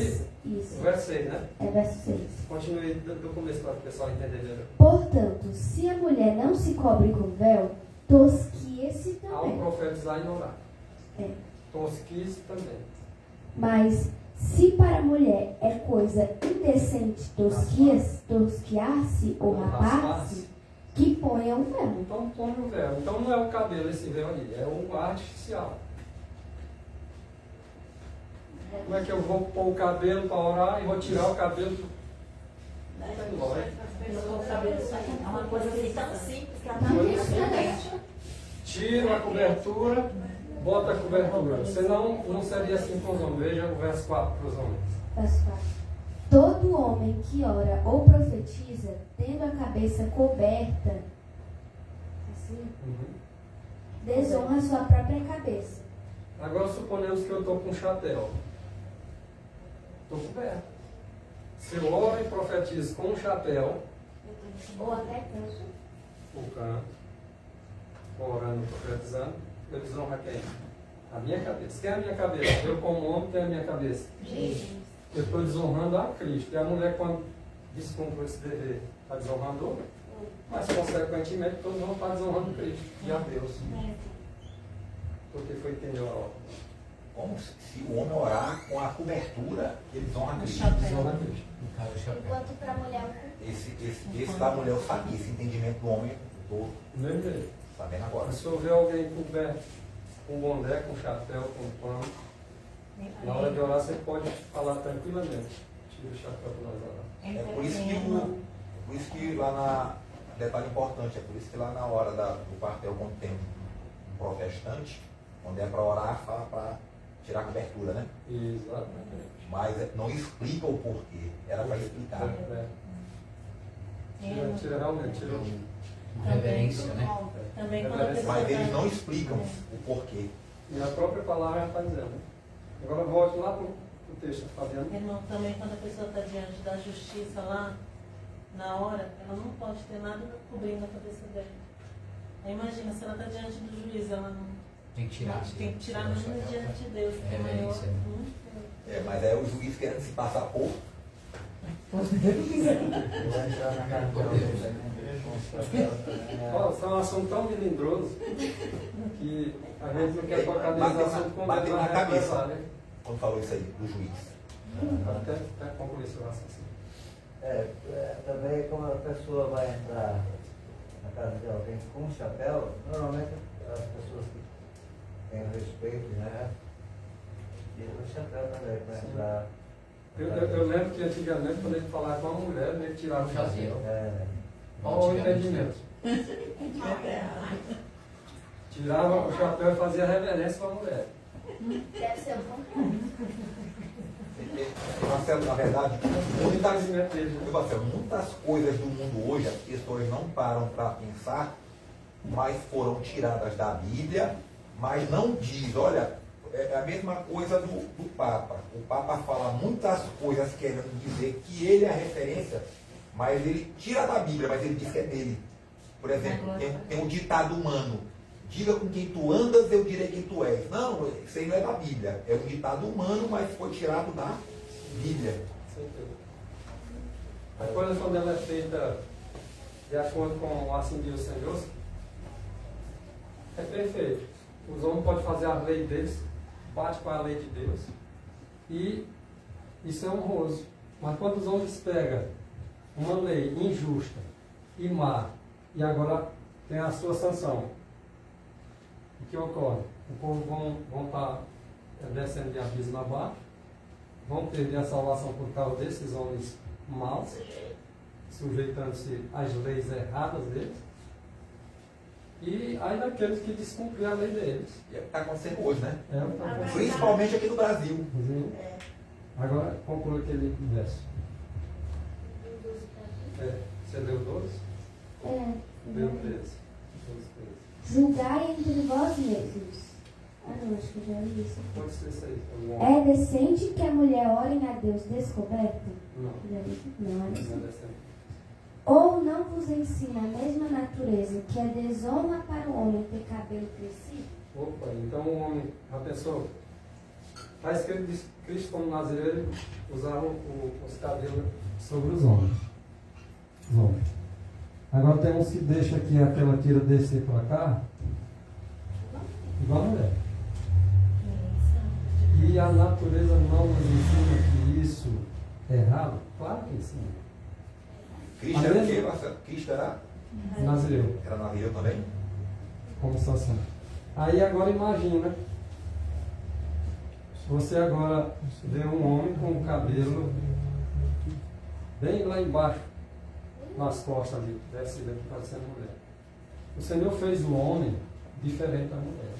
isso. Verso 6, né? É verso 6. Continue do começo para o pessoal entender melhor. Portanto, se a mulher não se cobre com véu, tosquia-se Ao também. profetizar e orar. É. Tosquice também. Mas, se para a mulher é coisa indecente tosquiar-se ou rapar-se, que ponha um véu. Então põe o véu. Então não é o cabelo esse véu aí, é um artificial. Como é que eu vou pôr o cabelo para orar e vou tirar o cabelo? Não tem lógica. É uma coisa assim tão simples que ela Tira a cobertura, bota a cobertura. Senão não seria assim com os homens. Veja o verso 4 para os homens. Verso 4. Todo homem que ora ou profetiza, tendo a cabeça coberta, assim, desonra a sua própria cabeça. Agora suponhamos que eu estou com um chapéu. Estou coberto. Se eu oro e profetizo com um chapéu, Ou até canto. o canto, orando e profetizando, eu desonro quem? A minha cabeça. Quem é a minha cabeça? Eu como homem tenho a minha cabeça. Eu estou desonrando a Cristo. E a mulher, quando descumpre esse dever, está desonrando outro. Mas, consequentemente, todos vão estar desonrando Cristo e a Deus. Porque foi quem deu a ordem. Como se o homem orar com a cobertura, ele desonra Cristo. Desonra Cristo. Enquanto para a mulher o Esse da mulher eu sabia, esse entendimento do homem, estou Lembrei. sabendo agora. Se eu ver alguém coberto com boné, com chapéu, com pano, na hora de orar você pode falar tranquilamente. Tira o chapéu para nós orar. É por isso que lá na. Detalhe importante, é por isso que lá na hora do quartel, quando tem um protestante, quando é para orar, fala para tirar a cobertura, né? Exatamente. Mas não explica o porquê. Era para explicar. Tira realmente, tira o. Reverência, né? Também quando a Reverência. pessoa Mas eles tá- não explicam o porquê. E a própria palavra está dizendo. Agora volte lá para o texto, Fabiano. Irmão, também quando a pessoa está diante da justiça lá, na hora, ela não pode ter nada cobrindo a cabeça dela. Aí imagina, se ela está diante do juiz, ela não Tem que tirar. tem que tirar mesmo diante de Deus. Que é maior. Reverência, né? Mas é o juiz querendo se passar por. Ó, isso é um assunto tão melindroso que a gente não quer tocar nesse assunto com Bateu na cabeça. né? Quando falou isso aí, do juiz. Até concluir esse raciocínio. Também quando a pessoa vai entrar na casa de alguém com chapéu, normalmente as pessoas que têm respeito, né? Tira o chapéu também para entrar. Eu lembro que antigamente, quando ele falava com a mulher, ele tirava o chapéu. Olha o Vamos tirar entendimento. Tirava o chapéu e fazia reverência com a mulher. deve ser o contrário. Marcelo, na verdade, Muitas muitas coisas do mundo hoje as pessoas não param para pensar, mas foram tiradas da Bíblia, mas não diz, olha, é a mesma coisa do Papa. O Papa fala muitas coisas querendo dizer que ele é a referência, mas ele tira da Bíblia, mas ele diz que é dele. Por exemplo, tem um ditado humano. Diga com quem tu andas, eu direi quem tu és. Não, isso aí não é da Bíblia. É um ditado humano, mas foi tirado da Bíblia. A coisa, quando ela é feita de acordo com o assim diz o Senhor, é perfeito. Os homens podem fazer a lei deles, bate com a lei de Deus, e isso é honroso. Mas quando os homens pegam uma lei injusta e má, e agora tem a sua sanção, o que ocorre? O povo vão estar descendo de abismo abaixo, vão perder a salvação por causa desses homens maus, sujeitando-se às leis erradas deles, e aí daqueles que descumpriram a lei deles. E é o que está acontecendo hoje, né? É o que está acontecendo. Principalmente aqui no Brasil. Uhum. Agora, conclui aquele verso. Você leu 12? Leu 13. Julgai entre vós mesmos. Não, acho que eu já li isso. Pode ser isso aí. É decente que a mulher ore a Deus descoberta? Não. Não é decente. Ou não vos ensina a mesma natureza que é desonra para o homem ter cabelo crescido? Opa, então o homem, já pensou? Está escrito que Cristo, como Nazireu, ele usava os cabelos sobre os homens. Agora tem uns que deixam aqui aquela tira descer para cá, igual a mulher. E a natureza não nos ensina que isso é errado? Claro que ensina. Cristo era o quê, Marcelo? Cristo era? Nazireu. Era Nazireu também? Como situação. Aí agora imagina, você agora vê um homem com o cabelo bem lá embaixo, nas costas ali, deve ser daqui parecendo mulher. O Senhor fez o homem diferente da mulher.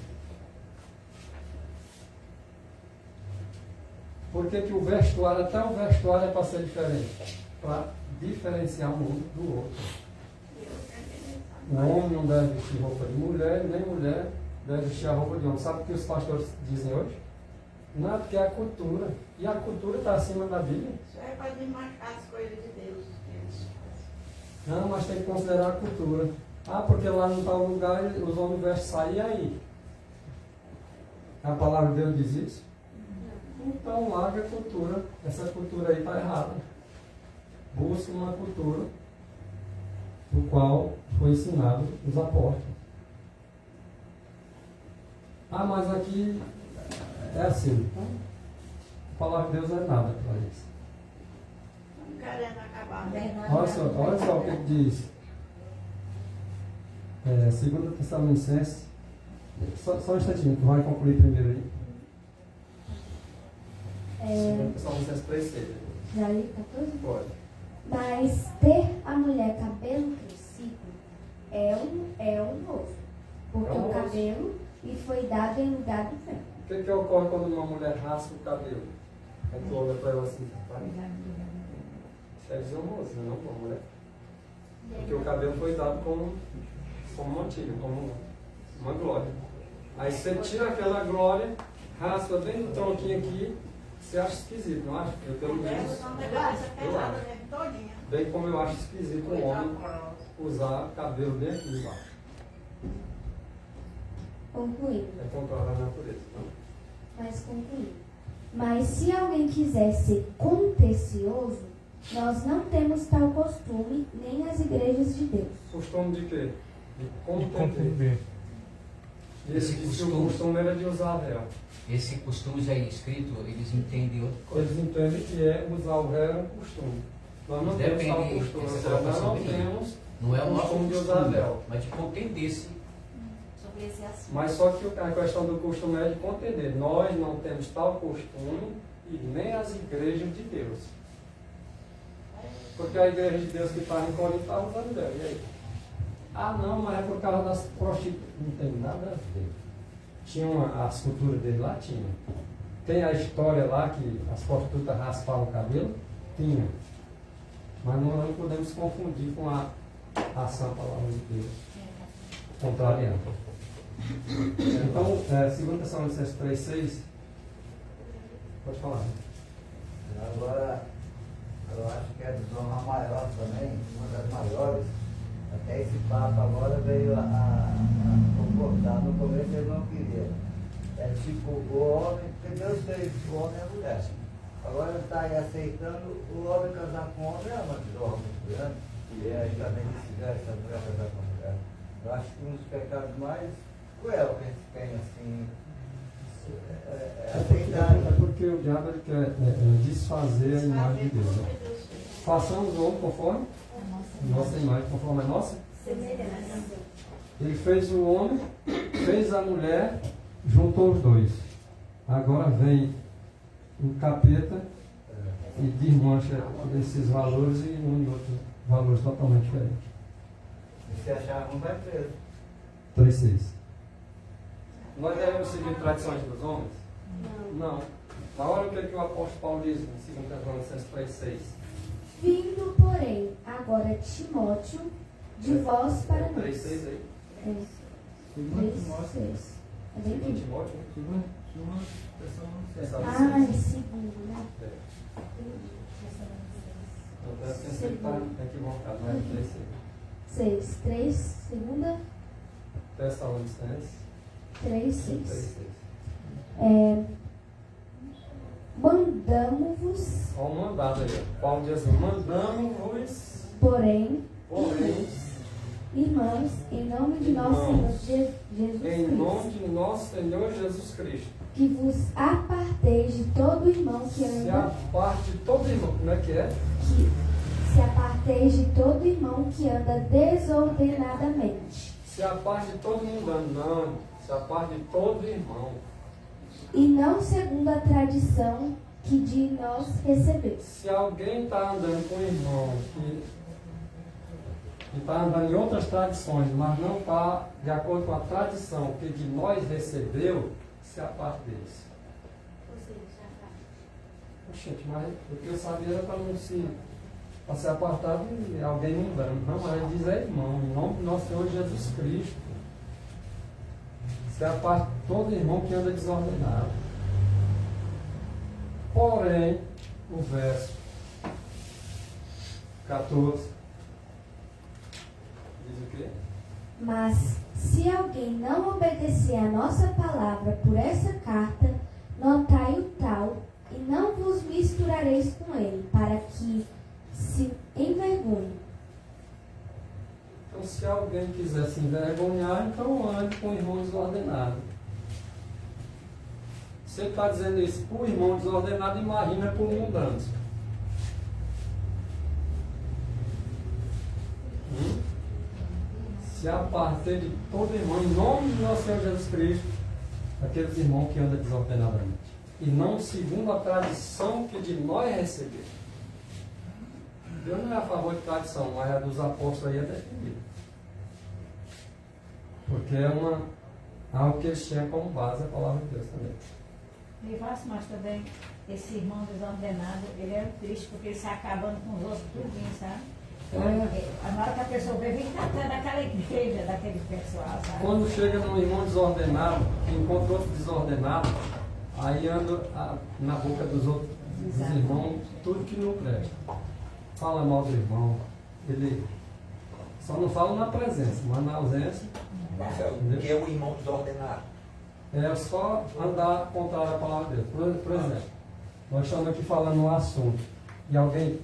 Por que o vestuário, até o vestuário é para ser diferente? Para diferenciar um do outro. O homem não deve vestir roupa de mulher, nem mulher deve vestir a roupa de homem. Sabe o que os pastores dizem hoje? Não, porque é a cultura. E a cultura está acima da Bíblia. Isso é para desmarcar as coisas de Deus. Não, mas tem que considerar a cultura. Ah, porque lá no tal lugar os homens vestem sair aí. A palavra de Deus diz isso? Então larga a cultura. Essa cultura aí está errada. Busca uma cultura do qual foi ensinado os apóstolos. Ah, mas aqui é assim. A palavra de Deus não é nada para isso. Não querendo acabar. Olha só o que ele diz. 2 Tessalonicenses. Só um instantinho, tu vai concluir primeiro aí. 2 Tessalonicenses 3:6. Já li 14? Pode. Mas ter a mulher cabelo crescido é um novo. Porque É um o novo. cabelo lhe foi dado em lugar do véu. O que ocorre quando uma mulher raspa o cabelo? Aí tu olha para ela assim, pai. Isso é desonoso, não é uma mulher. Porque o cabelo foi dado como motivo, como uma glória. Aí você tira aquela glória, raspa bem no tronquinho aqui, você acha esquisito, não acha? Eu pelo menos. Eu acho. Bem como eu acho esquisito um homem usar cabelo bem aqui embaixo. Concluindo. É contrário à natureza, não? Mas concluindo. Mas se alguém quiser ser contencioso, nós não temos tal costume, nem as igrejas de Deus. Costume de quê? De contender. Contender. E esse disse que o costume era de usar véu. Esse costume aí escrito, eles entendem outra coisa. Eles entendem que é usar o véu é um costume. Nós não temos tal costume. Nós não temos Não é o nosso costume de usar costume, véu. mas de contender-se. Sobre esse assunto. Mas só que a questão do costume é de contender. Nós não temos tal costume e nem as igrejas de Deus. Porque a igreja de Deus que está em Corinto está usando véu. E aí? Ah, não, mas é por causa das prostitutas. Não tem nada a ver. Tinha as culturas dele lá? Tinha. Tem a história lá que as prostitutas raspavam o cabelo? Tinha. Mas não podemos confundir com a ação da palavra de Deus. Contrariando. Então, 2 Tessalonicenses 3:6. Pode falar. Agora, eu acho que a desonra maior também, uma das maiores, até esse Papa agora veio a concordar. No começo ele não queria. É tipo o homem, porque Deus fez o homem e a mulher. Agora ele está aí aceitando o homem casar com o homem, é uma desonra muito grande. E aí também vice-versa, a mulher casar com a mulher. Eu acho que um dos pecados mais cruel que a gente tem assim, é aceitar. É porque o diabo ele quer desfazer a imagem de Deus. Né? Façamos o homem conforme nossa imagem, conforme a nossa. Ele fez o homem, fez a mulher, juntou os dois. Agora vem o capeta e desmancha esses valores e une outros valores totalmente diferentes. E se achar um vai preso. 3:6. Nós devemos seguir tradições dos homens? Não. Na hora que o apóstolo Paulo diz em 2 Tessalonicenses 3:6. Vindo, porém, agora Timóteo, de vós para nós. 3:6 aí. 3:6. É bem Segundo aqui. Timóteo. Ah, é segundo, né? Eu pensei que está equivocado, não é 3:6. 6. 3, segunda, Tessalonicenses 3, 6. 3:6. Mandamos-vos. Olha o mandado aí. Paulo diz assim: mandamos-vos. Porém, irmãos, em nome de nosso Senhor Jesus Cristo. Em nome de nosso Senhor Jesus Cristo. Que vos aparteis de todo irmão que anda. Se aparte de todo irmão, como é que é? Que se aparteis de todo irmão que anda desordenadamente. Se aparte de todo mundo andando. Se aparte de todo irmão. E não segundo a tradição que de nós recebeu. Se alguém está andando com um irmão que está andando em outras tradições, mas não está de acordo com a tradição que de nós recebeu, se aparte deles. Gente, mas o que eu sabia era para não se apartar de alguém mundano. Não, mas ele diz: é irmão, em nome do nosso Senhor Jesus Cristo. Se aparte todo irmão que anda desordenado. Porém, o verso 14 diz o quê? Mas se alguém não obedecer a nossa palavra por essa carta, notai o tal, e não vos misturareis com ele, para que se envergonhe. Então, se alguém quiser se envergonhar, então ande com o irmão desordenado. Se ele está dizendo isso para o irmão desordenado, imagina para o mundano. Se apartar de todo irmão, em nome do nosso Senhor Jesus Cristo, aqueles irmãos que andam desordenadamente. E não segundo a tradição que de nós recebemos. Deus não é a favor de tradição, mas a dos apóstolos aí é defendida. Porque é algo que eles tinham como base a palavra de Deus também. Mas também, esse irmão desordenado, ele é triste porque ele está acabando com os outros tudinho, sabe? Na hora que a pessoa vê, vem tratando daquela igreja, daquele pessoal, sabe? Quando chega num irmão desordenado, que encontra outro desordenado, aí anda na boca dos outros dos irmãos tudo que não presta. Fala mal do irmão, ele só não fala na presença, mas na ausência. Marcelo, o que é o irmão desordenado? É só andar contrário à palavra de Deus. Por exemplo, nós estamos aqui falando um assunto e alguém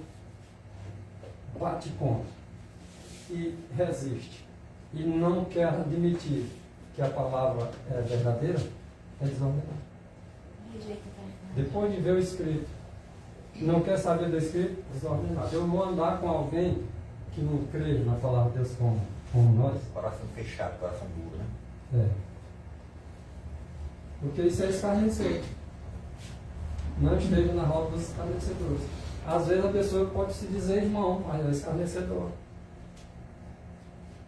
bate contra e resiste e não quer admitir que a palavra é verdadeira, é desordenado. Depois de ver o escrito, não quer saber do escrito, desordenado. Eu vou andar com alguém que não crê na palavra de Deus como nós. Coração fechado, coração duro, né? É. Porque isso é escarnecer. Não esteja na roda dos escarnecedores. Às vezes a pessoa pode se dizer irmão, mas é escarnecedor.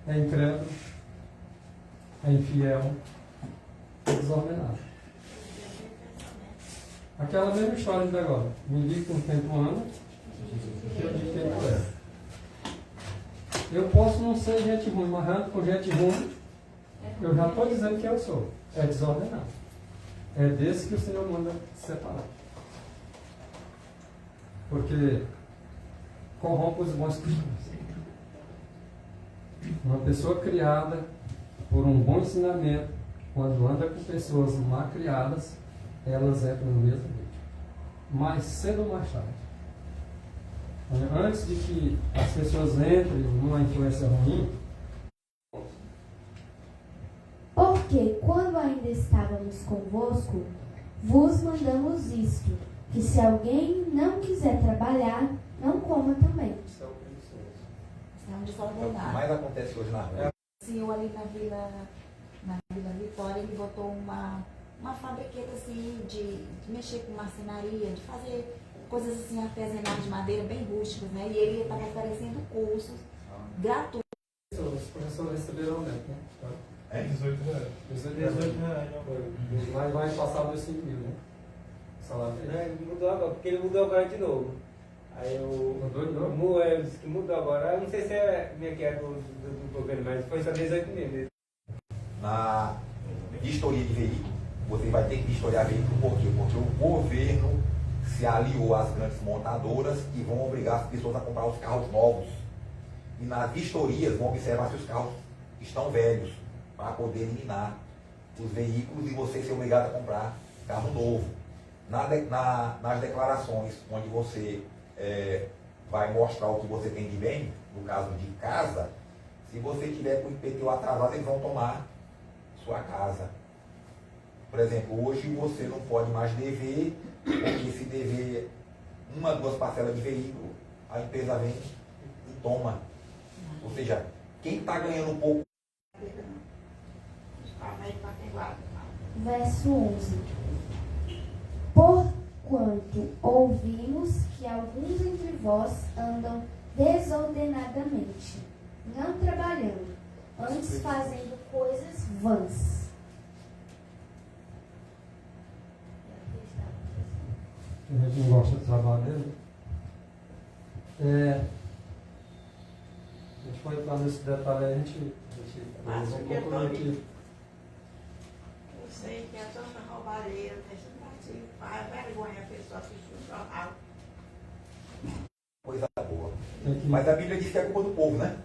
É incrédulo. É infiel. É desordenado. Aquela mesma história de agora. Me diga com quem tu anda, que eu digo quem tu é. Eu posso não ser gente ruim, mas ando com gente ruim, eu já estou dizendo que eu sou. É desordenado. É desse que o Senhor manda separar. Porque corrompe os bons costumes. Uma pessoa criada por um bom ensinamento, quando anda com pessoas mal criadas, elas entram no mesmo vídeo. Mais cedo ou mais tarde. Antes de que as pessoas entrem numa influência ruim. Porque quando ainda estávamos convosco, vos mandamos isto, que se alguém não quiser trabalhar, não coma também. É um desordenado. O que mais acontece hoje na rua? O senhor ali na Vila Vitória, ele botou uma fabriqueta assim de mexer com marcenaria, de fazer coisas assim artesanais de madeira bem rústicas, né? E ele estava oferecendo cursos gratuitos. Os professores receberam aumento, né? É R$18. Mas vai passar dos 5 mil, né? Salário dele. Ele mudou agora, porque ele mudou agora de novo. Aí Mudou de novo? Ele disse que mudou agora. Eu não sei se é do governo, mas foi só 18 mil. Na vistoria de veículo, você vai ter que vistoriar veículo por quê? Porque o governo se aliou às grandes montadoras e vão obrigar as pessoas a comprar os carros novos. E nas vistorias vão observar se os carros estão velhos, para poder eliminar os veículos e você ser obrigado a comprar carro novo. nas declarações, onde você vai mostrar o que você tem de bem, no caso de casa, se você tiver com o IPTU atrasado, eles vão tomar sua casa. Por exemplo, hoje você não pode mais dever, porque se dever 1 ou 2 parcelas de veículo, a empresa vem e toma. Ou seja, quem está ganhando um pouco. Verso 11. Porquanto ouvimos que alguns entre vós andam desordenadamente, não trabalhando, antes fazendo coisas vãs. A gente não gosta do trabalho dele. A gente vai entrar nesse detalhe aí, a gente Mas vai o que eu tô concluir ali. aqui. Eu sei que é tanta roubalheira, deixa eu partir, faz vergonha a pessoa assistir o jornal. Coisa boa. Mas a Bíblia diz que é culpa do povo, né?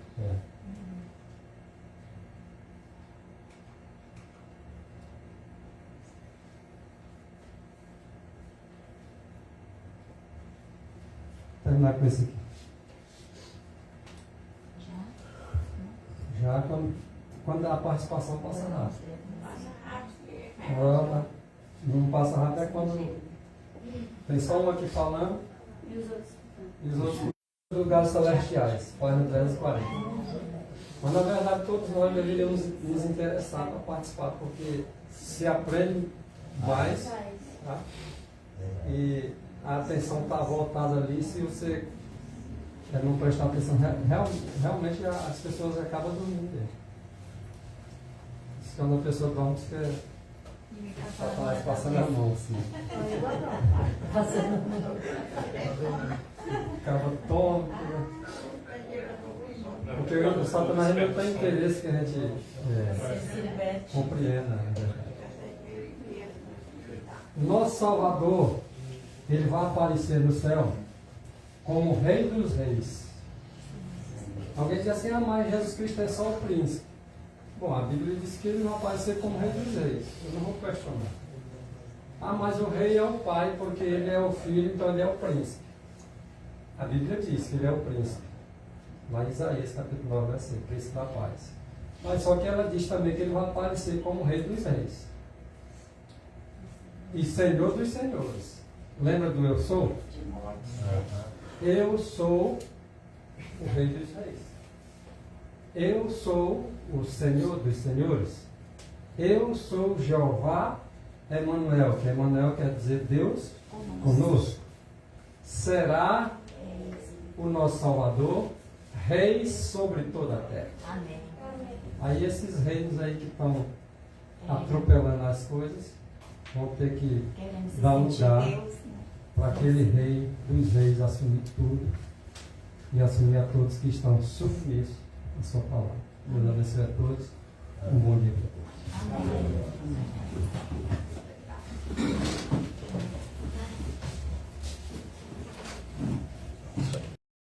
Terminar com esse aqui. Já quando a participação passa rápido. Agora, não passa rápido é quando tem só um aqui falando E os outros? e os outros lugares celestiais, página 340. Mas na verdade todos nós deveríamos nos interessar para participar, porque se aprende mais, tá? E a atenção está voltada ali. Se você não prestar atenção, realmente as pessoas acabam dormindo. Quando a pessoa dorme, você está passando a mão assim. Acaba tonto. Porque o Satanás não tem interesse que a gente compreenda. Né? Nosso Salvador, ele vai aparecer no céu como Rei dos Reis. Alguém diz assim, mas Jesus Cristo é só o príncipe. Bom, a Bíblia diz que ele vai aparecer como Rei dos Reis. Eu não vou questionar. Mas o rei é o pai, porque ele é o filho, então ele é o príncipe. A Bíblia diz que ele é o príncipe. Lá em Isaías, capítulo 9, vai ser príncipe da paz. Mas só que ela diz também que ele vai aparecer como Rei dos Reis. E Senhor dos Senhores. Lembra do eu sou? Eu sou o Rei dos Reis. Eu sou o Senhor dos Senhores. Eu sou Jeová Emanuel, que Emanuel quer dizer Deus conosco. Será o nosso Salvador, Rei sobre toda a terra. Amém. Aí esses reinos aí que estão atropelando as coisas vão ter que dar lugar para aquele Rei dos Reis assumir tudo e assumir a todos que estão submissos à sua palavra. Deus abençoe a todos. Um bom dia para todos. Amém.